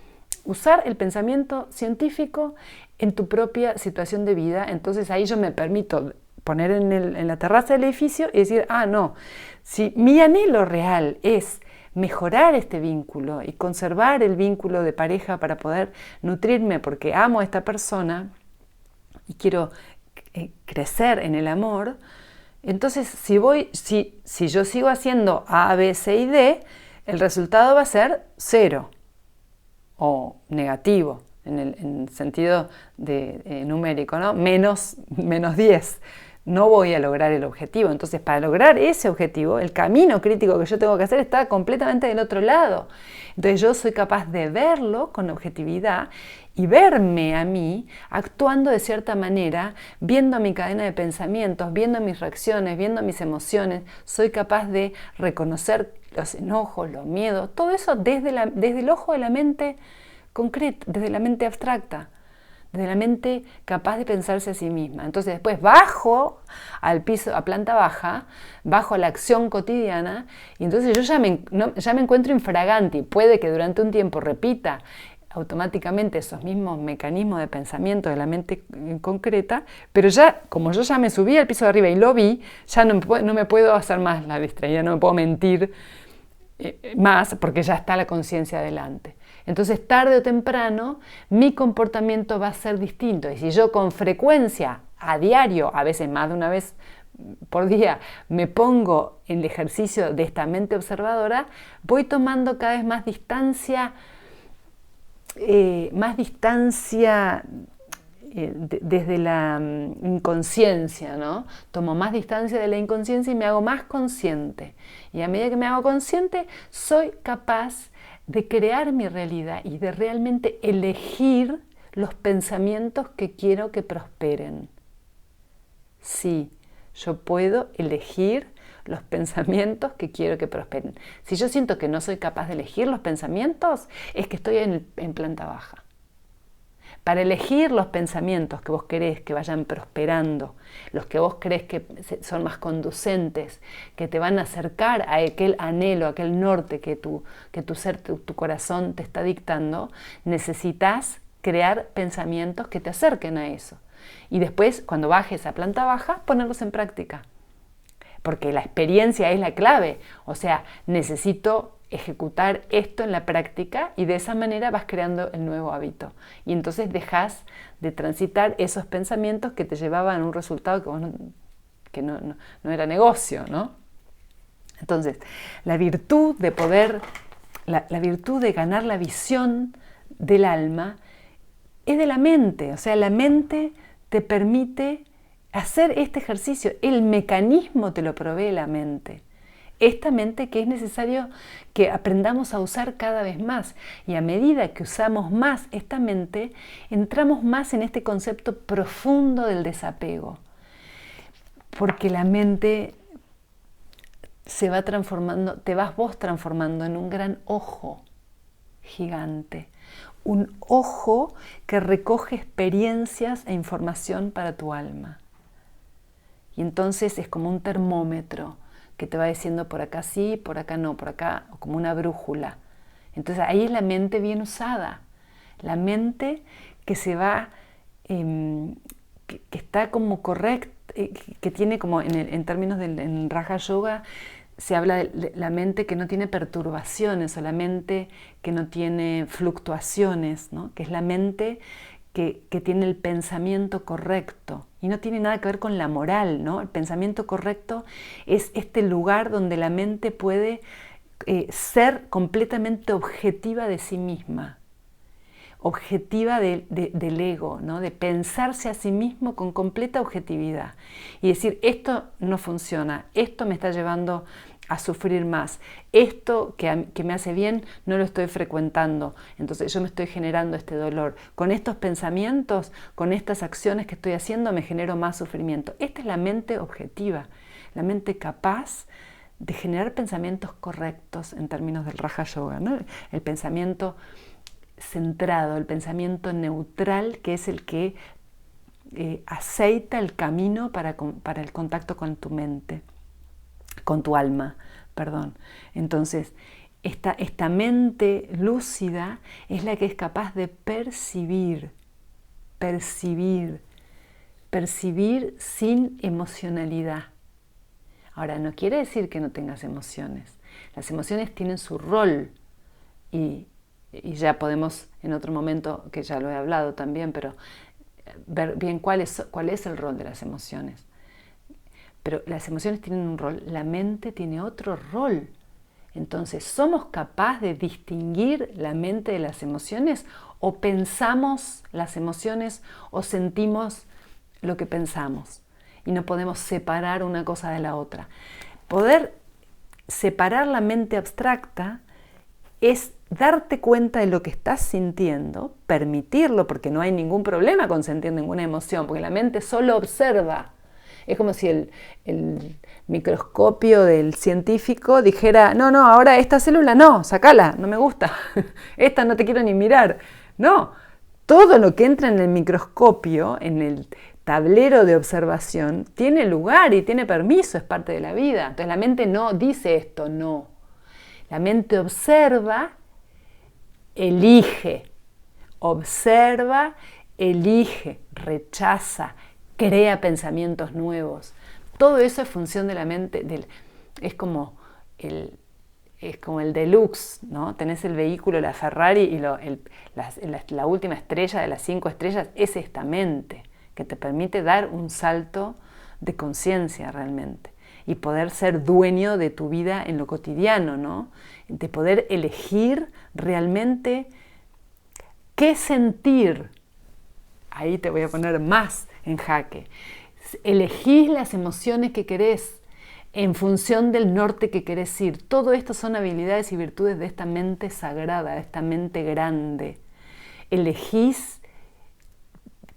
Usar el pensamiento científico en tu propia situación de vida. Entonces ahí yo me permito poner en la terraza del edificio y decir, no, si mi anhelo real es mejorar este vínculo y conservar el vínculo de pareja para poder nutrirme porque amo a esta persona y quiero crecer en el amor, entonces si yo sigo haciendo A, B, C y D, el resultado va a ser 0. O negativo, en el sentido numérico, ¿no? Menos 10. No voy a lograr el objetivo. Entonces, para lograr ese objetivo, el camino crítico que yo tengo que hacer está completamente del otro lado. Entonces, yo soy capaz de verlo con objetividad y verme a mí actuando de cierta manera, viendo mi cadena de pensamientos, viendo mis reacciones, viendo mis emociones. Soy capaz de reconocer los enojos, los miedos, todo eso desde el ojo de la mente concreta, desde la mente abstracta, desde la mente capaz de pensarse a sí misma. Entonces después bajo al piso, a planta baja, bajo a la acción cotidiana, y entonces yo ya me encuentro infraganti. Puede que durante un tiempo repita automáticamente esos mismos mecanismos de pensamiento de la mente concreta, pero ya, como yo ya me subí al piso de arriba y lo vi, ya no me puedo hacer más la distraída, no me puedo mentir más porque ya está la conciencia delante. Entonces, tarde o temprano, mi comportamiento va a ser distinto. Y si yo con frecuencia, a diario, a veces más de una vez por día, me pongo en el ejercicio de esta mente observadora, voy tomando cada vez más distancia desde la inconsciencia, ¿no? Tomo más distancia de la inconsciencia y me hago más consciente. Y a medida que me hago consciente, soy capaz de crear mi realidad y de realmente elegir los pensamientos que quiero que prosperen. Sí, yo puedo elegir los pensamientos que quiero que prosperen. Si yo siento que no soy capaz de elegir los pensamientos, es que estoy en planta baja. Para elegir los pensamientos que vos querés que vayan prosperando, los que vos crees que son más conducentes, que te van a acercar a aquel anhelo, a aquel norte que tu ser, tu corazón te está dictando, necesitas crear pensamientos que te acerquen a eso. Y después, cuando bajes a planta baja, ponerlos en práctica. Porque la experiencia es la clave. O sea, necesito ejecutar esto en la práctica y de esa manera vas creando el nuevo hábito. Y entonces dejas de transitar esos pensamientos que te llevaban a un resultado que no era negocio, ¿no? Entonces, la virtud de ganar la visión del alma es de la mente. O sea, la mente te permite hacer este ejercicio. El mecanismo te lo provee la mente. Esta mente que es necesario que aprendamos a usar cada vez más. Y a medida que usamos más esta mente, entramos más en este concepto profundo del desapego. Porque la mente se va transformando, te vas vos transformando en un gran ojo gigante. Un ojo que recoge experiencias e información para tu alma. Y entonces es como un termómetro que te va diciendo por acá sí, por acá no, por acá, o como una brújula. Entonces ahí es la mente bien usada, la mente que se va, que está como correcta, que tiene como en términos en Raja Yoga se habla de la mente que no tiene perturbaciones o la mente que no tiene fluctuaciones, ¿no? Que es la mente que tiene el pensamiento correcto y no tiene nada que ver con la moral, ¿no? El pensamiento correcto es este lugar donde la mente puede ser completamente objetiva de sí misma. objetiva del ego, ¿no? De pensarse a sí mismo con completa objetividad y decir, esto no funciona, esto me está llevando a sufrir más, esto que me hace bien no lo estoy frecuentando, entonces yo me estoy generando este dolor, con estos pensamientos, con estas acciones que estoy haciendo me genero más sufrimiento. Esta es la mente objetiva, la mente capaz de generar pensamientos correctos en términos del Raja Yoga, ¿no? El pensamiento centrado, el pensamiento neutral, que es el que aceita el camino para el contacto con tu mente, con tu alma, perdón. Entonces, esta mente lúcida es la que es capaz de percibir sin emocionalidad. Ahora, no quiere decir que no tengas emociones. Las emociones tienen su rol y ya podemos en otro momento, que ya lo he hablado también, pero ver bien cuál es el rol de las emociones. Pero las emociones tienen un rol, la mente tiene otro rol. Entonces, ¿somos capaces de distinguir la mente de las emociones o pensamos las emociones o sentimos lo que pensamos? Y no podemos separar una cosa de la otra. Poder separar la mente abstracta es darte cuenta de lo que estás sintiendo, permitirlo, porque no hay ningún problema con sentir ninguna emoción, porque la mente solo observa. Es como si el microscopio del científico dijera, no, ahora esta célula no, sacala, no me gusta, esta no te quiero ni mirar. No, todo lo que entra en el microscopio, en el tablero de observación, tiene lugar y tiene permiso, es parte de la vida. Entonces la mente no dice esto, no. La mente observa, elige, observa, elige, rechaza, crea pensamientos nuevos. Todo eso es función de la mente, es como el deluxe, ¿no? Tenés el vehículo, la Ferrari y la última estrella de las 5 estrellas es esta mente que te permite dar un salto de conciencia realmente y poder ser dueño de tu vida en lo cotidiano, ¿no? De poder elegir realmente qué sentir. Ahí te voy a poner más en jaque. Elegís las emociones que querés en función del norte que querés ir. Todo esto son habilidades y virtudes de esta mente sagrada, de esta mente grande. Elegís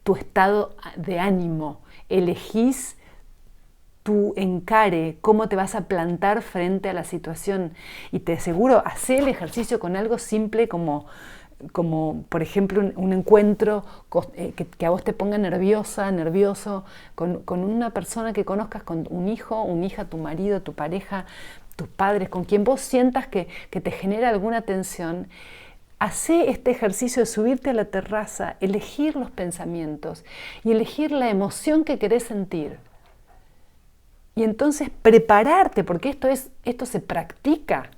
tu estado de ánimo, elegís tu encare, cómo te vas a plantar frente a la situación. Y te aseguro, hacé el ejercicio con algo simple como por ejemplo un encuentro que a vos te ponga nervioso con una persona que conozcas, con un hijo, una hija, tu marido, tu pareja, tus padres, con quien vos sientas que te genera alguna tensión. Hacé este ejercicio de subirte a la terraza, elegir los pensamientos y elegir la emoción que querés sentir. Y entonces prepararte, porque esto se practica,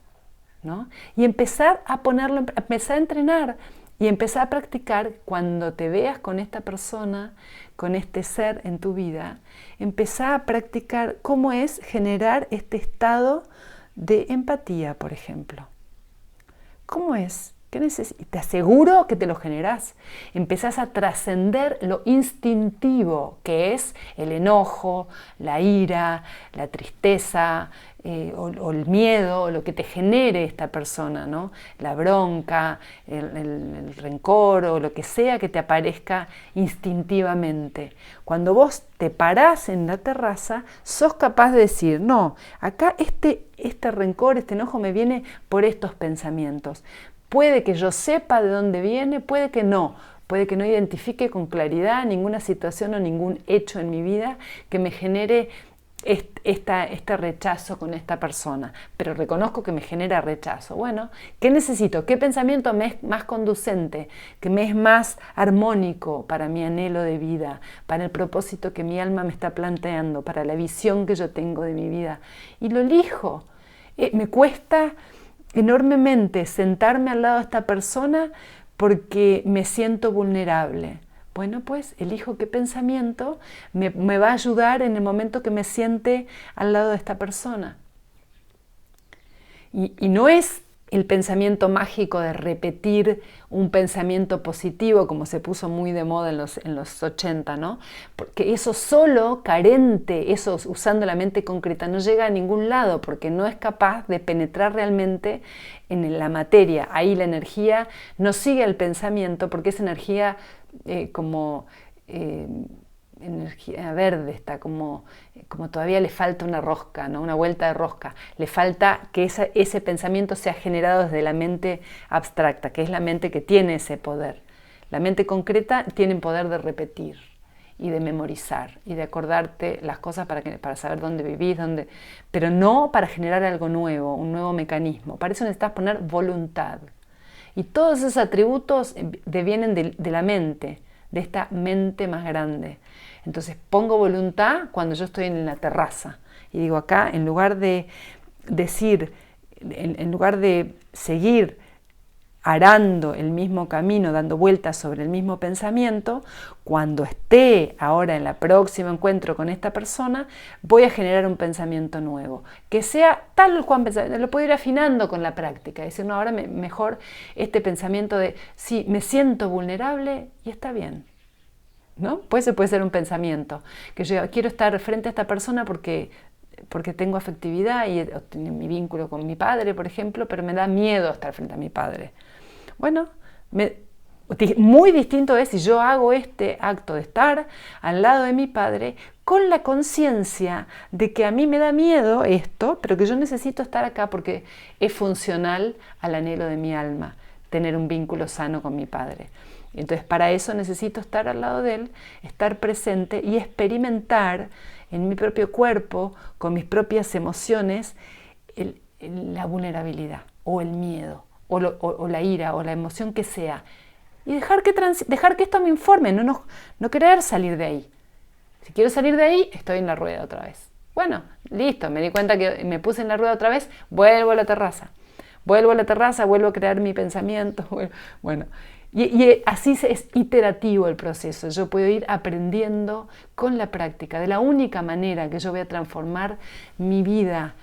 ¿no? Y empezar a empezar a entrenar y empezar a practicar cuando te veas con esta persona, con este ser en tu vida, empezar a practicar cómo es generar este estado de empatía, por ejemplo. ¿Cómo es? ¿Qué necesitas? Te aseguro que te lo generás. Empezás a trascender lo instintivo, que es el enojo, la ira, la tristeza, o el miedo, o lo que te genere esta persona, ¿no? La bronca, el rencor, o lo que sea que te aparezca instintivamente. Cuando vos te parás en la terraza, sos capaz de decir, no, acá este rencor, este enojo me viene por estos pensamientos. Puede que yo sepa de dónde viene, puede que no identifique con claridad ninguna situación o ningún hecho en mi vida que me genere este rechazo con esta persona, pero reconozco que me genera rechazo. Bueno, ¿qué necesito? ¿Qué pensamiento me es más conducente, que me es más armónico para mi anhelo de vida, para el propósito que mi alma me está planteando, para la visión que yo tengo de mi vida? Y lo elijo. Me cuesta enormemente sentarme al lado de esta persona porque me siento vulnerable. Bueno, pues elijo qué pensamiento me va a ayudar en el momento que me siente al lado de esta persona. Y no es el pensamiento mágico de repetir un pensamiento positivo, como se puso muy de moda en los 80, ¿no? Porque eso solo, carente, eso usando la mente concreta, no llega a ningún lado, porque no es capaz de penetrar realmente en la materia. Ahí la energía no sigue al pensamiento, porque esa energía energía verde, está como todavía le falta una rosca, ¿no? Una vuelta de rosca. Le falta que ese pensamiento sea generado desde la mente abstracta, que es la mente que tiene ese poder. La mente concreta tiene el poder de repetir y de memorizar y de acordarte las cosas para saber dónde vivís, pero no para generar algo nuevo, un nuevo mecanismo. Para eso necesitas poner voluntad. Y todos esos atributos devienen de la mente, de esta mente más grande. Entonces pongo voluntad cuando yo estoy en la terraza y digo acá, en lugar de decir, en lugar de seguir arando el mismo camino, dando vueltas sobre el mismo pensamiento, cuando esté ahora en el próximo encuentro con esta persona, voy a generar un pensamiento nuevo, que sea tal cual pensamiento, lo puedo ir afinando con la práctica, decir, no, ahora mejor este pensamiento de, sí, me siento vulnerable y está bien. ¿No? Pues puede ser un pensamiento, que yo quiero estar frente a esta persona porque tengo afectividad y tengo mi vínculo con mi padre, por ejemplo, pero me da miedo estar frente a mi padre. Bueno, muy distinto es si yo hago este acto de estar al lado de mi padre con la conciencia de que a mí me da miedo esto, pero que yo necesito estar acá porque es funcional al anhelo de mi alma, tener un vínculo sano con mi padre. Entonces para eso necesito estar al lado de él, estar presente y experimentar en mi propio cuerpo, con mis propias emociones, la vulnerabilidad o el miedo o la ira o la emoción que sea. Y dejar que esto me informe, no querer salir de ahí. Si quiero salir de ahí, estoy en la rueda otra vez. Bueno, listo, me di cuenta que me puse en la rueda otra vez, vuelvo a la terraza. Vuelvo a crear mi pensamiento. Bueno, y así es iterativo el proceso. Yo puedo ir aprendiendo con la práctica. De la única manera que yo voy a transformar mi vida.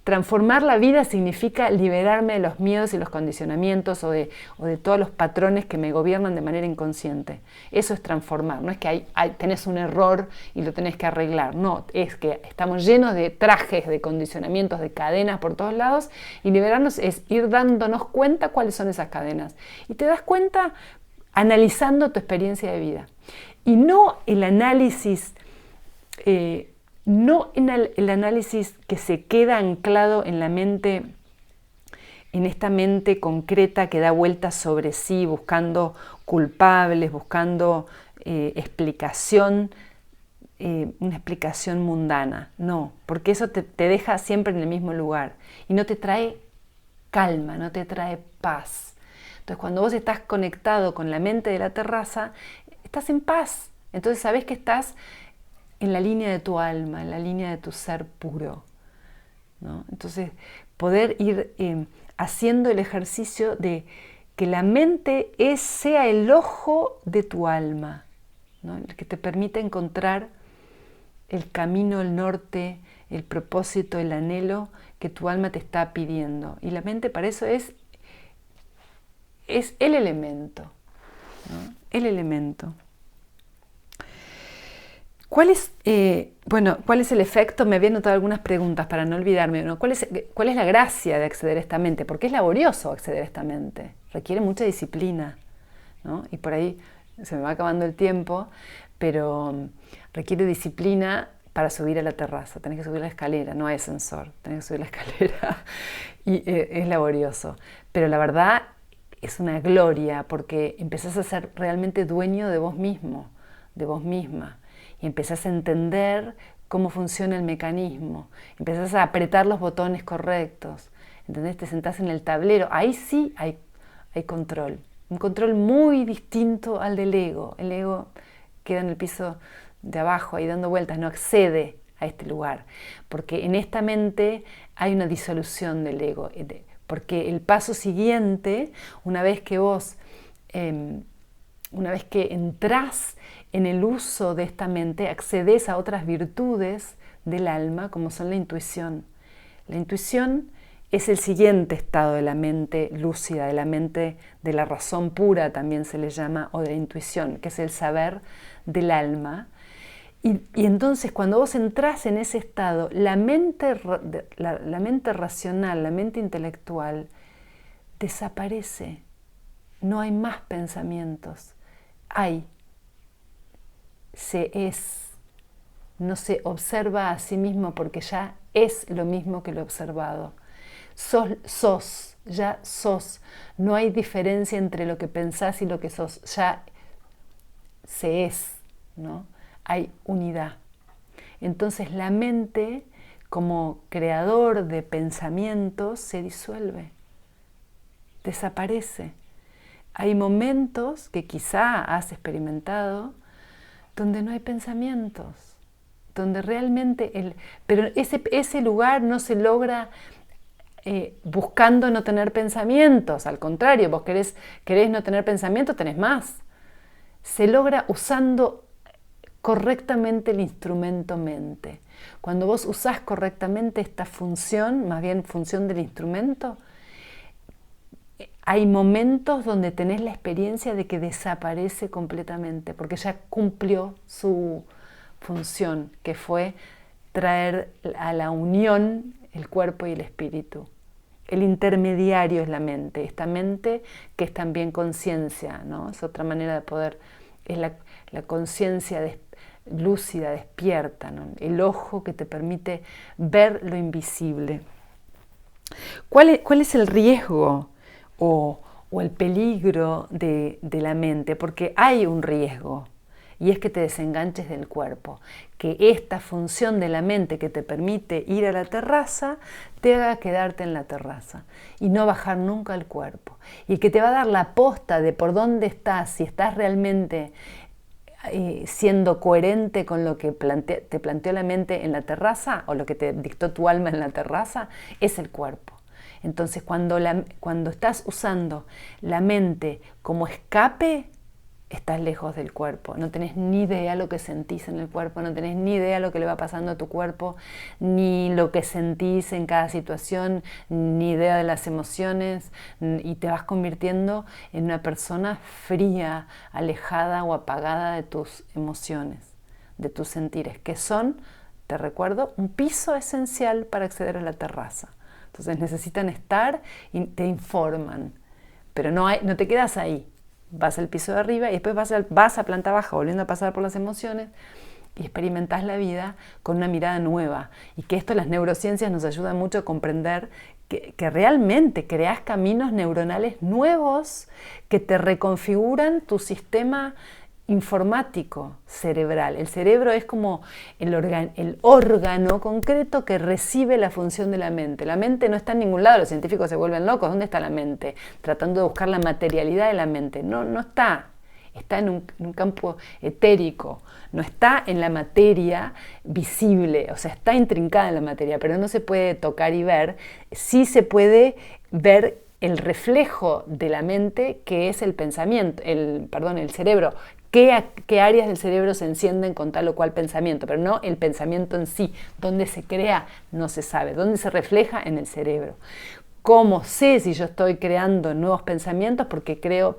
Transformar la vida significa liberarme de los miedos y los condicionamientos o de todos los patrones que me gobiernan de manera inconsciente. Eso es transformar. No es que tenés un error y lo tenés que arreglar. No, es que estamos llenos de trajes, de condicionamientos, de cadenas por todos lados, y liberarnos es ir dándonos cuenta cuáles son esas cadenas. Y te das cuenta analizando tu experiencia de vida. Y no el análisis... no en el análisis que se queda anclado en la mente, en esta mente concreta que da vueltas sobre sí, buscando culpables, buscando explicación, una explicación mundana. No, porque eso te deja siempre en el mismo lugar y no te trae calma, no te trae paz. Entonces cuando vos estás conectado con la mente de la terraza, estás en paz. Entonces sabés que estás en la línea de tu alma, en la línea de tu ser puro, ¿no? Entonces, poder ir haciendo el ejercicio de que la mente sea el ojo de tu alma, ¿no? El que te permite encontrar el camino, el norte, el propósito, el anhelo que tu alma te está pidiendo. Y la mente para eso es el elemento, ¿no? El elemento. ¿Cuál es el efecto? Me había notado algunas preguntas para no olvidarme. ¿No? ¿Cuál es la gracia de acceder a esta mente? Porque es laborioso acceder a esta mente. Requiere mucha disciplina, ¿no? Y por ahí se me va acabando el tiempo, pero requiere disciplina para subir a la terraza. Tenés que subir la escalera, no hay ascensor. Tenés que subir la escalera y es laborioso. Pero la verdad es una gloria porque empezás a ser realmente dueño de vos mismo, de vos misma. Y empezás a entender cómo funciona el mecanismo, empezás a apretar los botones correctos, ¿entendés? Te sentás en el tablero, ahí sí hay control, un control muy distinto al del ego. El ego queda en el piso de abajo, ahí dando vueltas, no accede a este lugar, porque en esta mente hay una disolución del ego, porque el paso siguiente, una vez que entrás en el uso de esta mente, accedes a otras virtudes del alma, como son la intuición. La intuición es el siguiente estado de la mente lúcida, de la mente de la razón pura, también se le llama, o de la intuición, que es el saber del alma. Y entonces cuando vos entrás en ese estado, la mente racional, la mente intelectual, desaparece. No hay más pensamientos. Se es. No se observa a sí mismo porque ya es lo mismo que lo observado. Ya sos. No hay diferencia entre lo que pensás y lo que sos. Ya se es, ¿no? Hay unidad. Entonces la mente, como creador de pensamientos, se disuelve, desaparece. Hay momentos que quizá has experimentado donde no hay pensamientos, donde realmente pero ese lugar no se logra buscando no tener pensamientos. Al contrario, vos querés no tener pensamientos, tenés más. Se logra usando correctamente el instrumento mente. Cuando vos usás correctamente esta función, más bien función del instrumento, hay momentos donde tenés la experiencia de que desaparece completamente, porque ya cumplió su función, que fue traer a la unión el cuerpo y el espíritu. El intermediario es la mente, esta mente que es también conciencia, ¿no? Es otra manera de poder, es la conciencia lúcida, despierta, ¿no? El ojo que te permite ver lo invisible. ¿Cuál es el riesgo o el peligro de la mente? Porque hay un riesgo, y es que te desenganches del cuerpo, que esta función de la mente que te permite ir a la terraza te haga quedarte en la terraza y no bajar nunca al cuerpo, y que te va a dar la posta de por dónde estás, si estás realmente siendo coherente con lo que te planteó la mente en la terraza o lo que te dictó tu alma en la terraza, es el cuerpo. Entonces cuando estás usando la mente como escape, estás lejos del cuerpo, no tenés ni idea lo que sentís en el cuerpo, no tenés ni idea lo que le va pasando a tu cuerpo, ni lo que sentís en cada situación, ni idea de las emociones, y te vas convirtiendo en una persona fría, alejada o apagada de tus emociones, de tus sentires, que son, te recuerdo, un piso esencial para acceder a la terraza. Entonces necesitan estar y te informan, pero no te quedas ahí. Vas al piso de arriba y después vas a planta baja, volviendo a pasar por las emociones, y experimentás la vida con una mirada nueva. Y que esto, las neurociencias nos ayudan mucho a comprender que realmente creás caminos neuronales nuevos que te reconfiguran tu sistema informático cerebral. El cerebro es como el órgano concreto que recibe la función de la mente. La mente no está en ningún lado, los científicos se vuelven locos. ¿Dónde está la mente? Tratando de buscar la materialidad de la mente. No está. Está en un campo etérico, no está en la materia visible, o sea, está intrincada en la materia, pero no se puede tocar y ver. Sí se puede ver el reflejo de la mente, que es el pensamiento, el cerebro. ¿Qué áreas del cerebro se encienden con tal o cual pensamiento? Pero no el pensamiento en sí. ¿Dónde se crea? No se sabe. ¿Dónde se refleja? En el cerebro. ¿Cómo sé si yo estoy creando nuevos pensamientos? Porque creo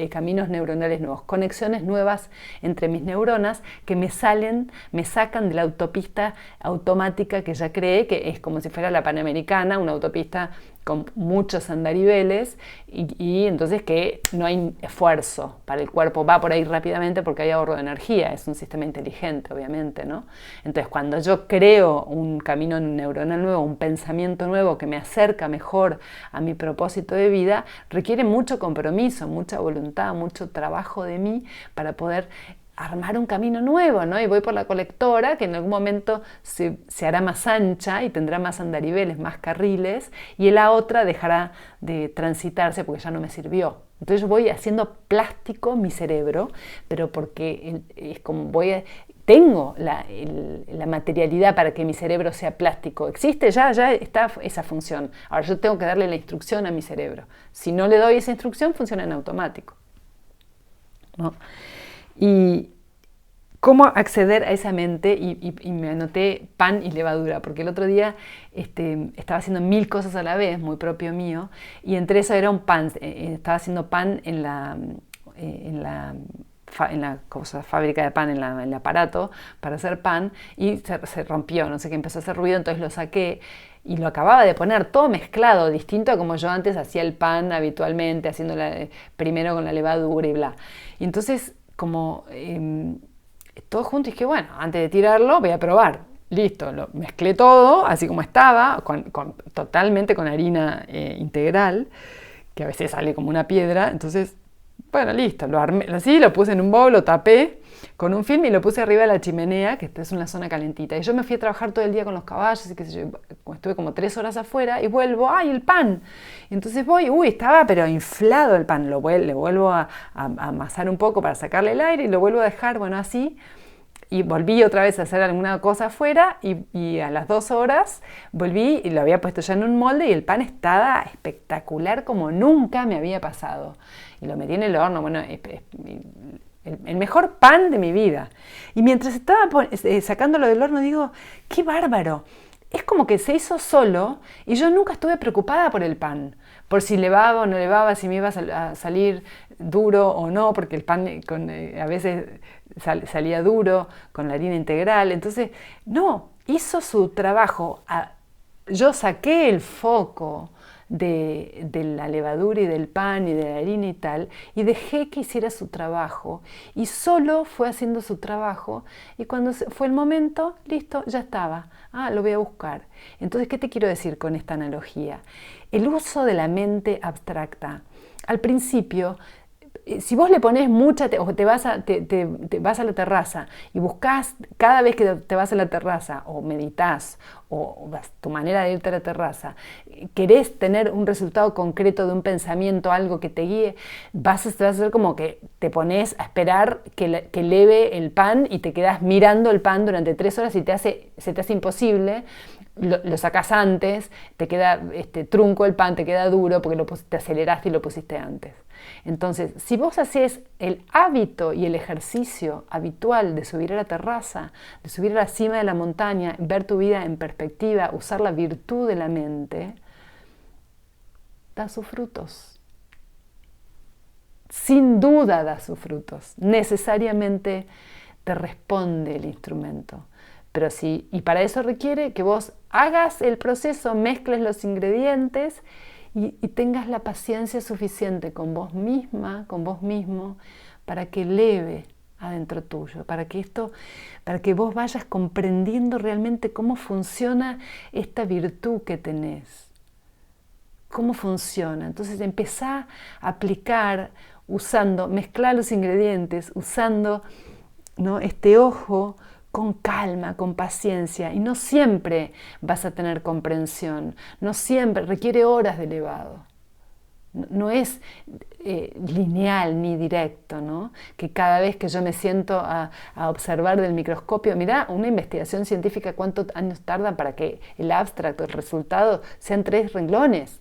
caminos neuronales nuevos, conexiones nuevas entre mis neuronas que me sacan de la autopista automática que ya creé, que es como si fuera la Panamericana, una autopista con muchos andariveles y entonces que no hay esfuerzo para el cuerpo, va por ahí rápidamente porque hay ahorro de energía, es un sistema inteligente obviamente, ¿no? Entonces cuando yo creo un camino neuronal nuevo, un pensamiento nuevo que me acerca mejor a mi propósito de vida, requiere mucho compromiso, mucha voluntad, mucho trabajo de mí para poder armar un camino nuevo, ¿no? Y voy por la colectora, que en algún momento se hará más ancha y tendrá más andariveles, más carriles, y la otra dejará de transitarse porque ya no me sirvió. Entonces yo voy haciendo plástico mi cerebro, pero porque es como tengo la materialidad para que mi cerebro sea plástico. Existe, ya está esa función. Ahora yo tengo que darle la instrucción a mi cerebro. Si no le doy esa instrucción, funciona en automático, ¿no? Y cómo acceder a esa mente y me anoté pan y levadura, porque el otro día estaba haciendo 1000 cosas a la vez, muy propio mío, y entre eso era un pan, estaba haciendo pan en la fábrica de pan, en el aparato para hacer pan, y se rompió, no sé qué, empezó a hacer ruido, entonces lo saqué y lo acababa de poner todo mezclado, distinto a como yo antes hacía el pan habitualmente, haciéndolo primero con la levadura y bla. Y entonces, como todo junto, y dije, bueno, antes de tirarlo voy a probar. Listo, lo mezclé todo, así como estaba, totalmente con harina integral, que a veces sale como una piedra. Entonces, bueno, listo, lo armé así, lo puse en un bowl, lo tapé con un film y lo puse arriba de la chimenea, que esta es una zona calentita. Y yo me fui a trabajar todo el día con los caballos y qué sé yo, estuve como 3 horas afuera y vuelvo, ¡ay, el pan! Y entonces voy, estaba pero inflado el pan, le vuelvo a amasar un poco para sacarle el aire y lo vuelvo a dejar, bueno, así. Y volví otra vez a hacer alguna cosa afuera y a las 2 horas volví y lo había puesto ya en un molde y el pan estaba espectacular como nunca me había pasado. Y lo metí en el horno, bueno, el mejor pan de mi vida. Y mientras estaba sacándolo del horno digo, ¡qué bárbaro! Es como que se hizo solo y yo nunca estuve preocupada por el pan, por si levaba o no levaba, si me iba a salir duro o no, porque el pan a veces salía duro con la harina integral. Entonces, no, hizo su trabajo. Yo saqué el foco de la levadura y del pan y de la harina y tal, y dejé que hiciera su trabajo, y solo fue haciendo su trabajo, y cuando fue el momento, listo, ya estaba. Lo voy a buscar. Entonces, ¿qué te quiero decir con esta analogía? El uso de la mente abstracta. Al principio, si vos le pones o te vas a la terraza y buscas cada vez que te vas a la terraza o meditas o tu manera de irte a la terraza, querés tener un resultado concreto de un pensamiento, algo que te guíe, vas a hacer como que te pones a esperar que leve el pan y te quedas mirando el pan durante 3 horas y se te hace imposible. Lo sacas antes, te queda trunco el pan, te queda duro porque te aceleraste y lo pusiste antes. Entonces, si vos haces el hábito y el ejercicio habitual de subir a la terraza, de subir a la cima de la montaña, ver tu vida en perspectiva, usar la virtud de la mente, da sus frutos. Sin duda da sus frutos. Necesariamente te responde el instrumento. Pero sí, y para eso requiere que vos hagas el proceso, mezcles los ingredientes y tengas la paciencia suficiente con vos misma, con vos mismo, para que eleve adentro tuyo, para que vos vayas comprendiendo realmente cómo funciona esta virtud que tenés. Cómo funciona. Entonces empezá a aplicar mezclar los ingredientes, usando, ¿no?, este ojo con calma, con paciencia, y no siempre vas a tener comprensión, no siempre, requiere horas de elevado. No es lineal ni directo, ¿no? Que cada vez que yo me siento a observar del microscopio, mirá, una investigación científica, ¿cuántos años tarda para que el abstracto, el resultado, sean 3 renglones?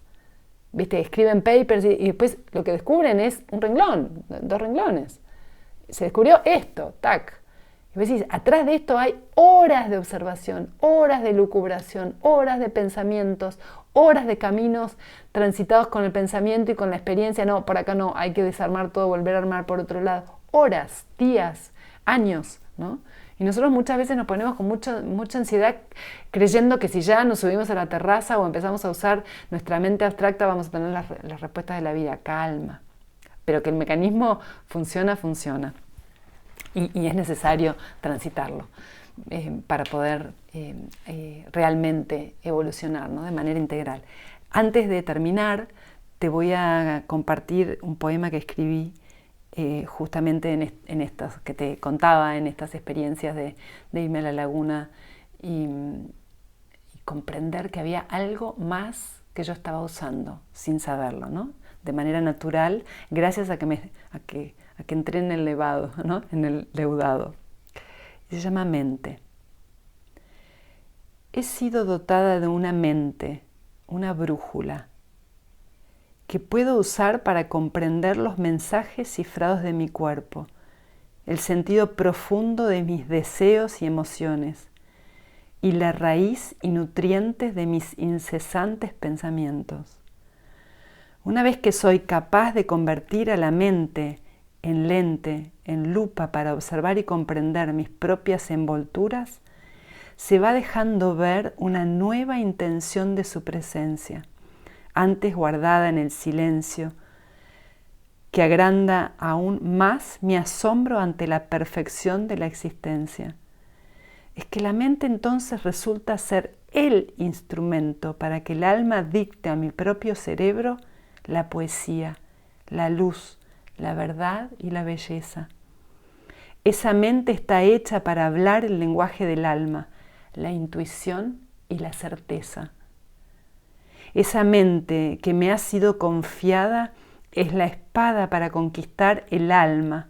¿Viste? Escriben papers y después lo que descubren es un renglón, 2 renglones. Se descubrió esto, tac. Y vos decís, atrás de esto hay horas de observación, horas de lucubración, horas de pensamientos, horas de caminos transitados con el pensamiento y con la experiencia. No, por acá no, hay que desarmar todo, volver a armar por otro lado. Horas, días, años, ¿no? Y nosotros muchas veces nos ponemos con mucha ansiedad creyendo que si ya nos subimos a la terraza o empezamos a usar nuestra mente abstracta vamos a tener las respuestas de la vida. Calma. Pero que el mecanismo funciona. Y es necesario transitarlo para poder realmente evolucionar, ¿no?, de manera integral. Antes de terminar, te voy a compartir un poema que escribí justamente en estas que te contaba, en estas experiencias de irme a la laguna y comprender que había algo más que yo estaba usando sin saberlo, ¿no?, de manera natural, gracias a que entré en el levado, ¿no?, en el leudado. Y se llama mente. He sido dotada de una mente, una brújula, que puedo usar para comprender los mensajes cifrados de mi cuerpo, el sentido profundo de mis deseos y emociones, y la raíz y nutrientes de mis incesantes pensamientos. Una vez que soy capaz de convertir a la mente en lente, en lupa para observar y comprender mis propias envolturas, se va dejando ver una nueva intención de su presencia, antes guardada en el silencio, que agranda aún más mi asombro ante la perfección de la existencia. Es que la mente entonces resulta ser el instrumento para que el alma dicte a mi propio cerebro la poesía, la luz, la verdad y la belleza. Esa mente está hecha para hablar el lenguaje del alma, la intuición y la certeza. Esa mente que me ha sido confiada es la espada para conquistar el alma,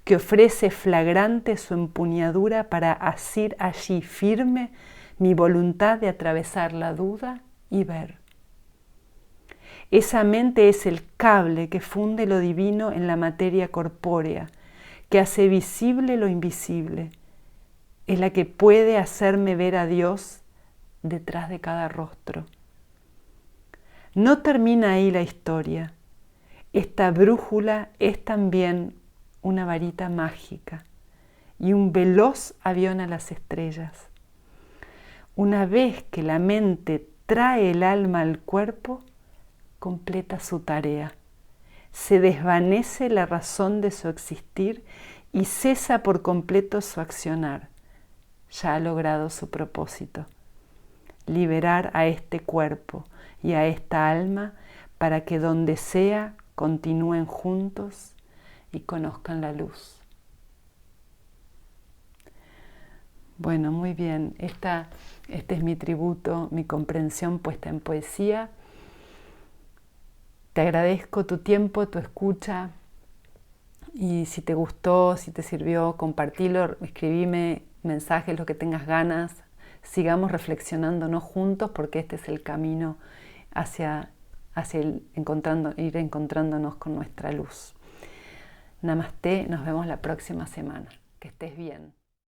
que ofrece flagrante su empuñadura para asir allí firme mi voluntad de atravesar la duda y ver. Esa mente es el cable que funde lo divino en la materia corpórea, que hace visible lo invisible. Es la que puede hacerme ver a Dios detrás de cada rostro. No termina ahí la historia. Esta brújula es también una varita mágica y un veloz avión a las estrellas. Una vez que la mente trae el alma al cuerpo, completa su tarea. Se desvanece la razón de su existir y cesa por completo su accionar. Ya ha logrado su propósito: liberar a este cuerpo y a esta alma para que donde sea continúen juntos y conozcan la luz. Bueno, muy bien. Este es mi tributo, mi comprensión puesta en poesía. Te agradezco tu tiempo, tu escucha, y si te gustó, si te sirvió, compartilo, escribime mensajes, lo que tengas ganas. Sigamos reflexionándonos juntos, porque este es el camino hacia ir encontrándonos con nuestra luz. Namaste, nos vemos la próxima semana. Que estés bien.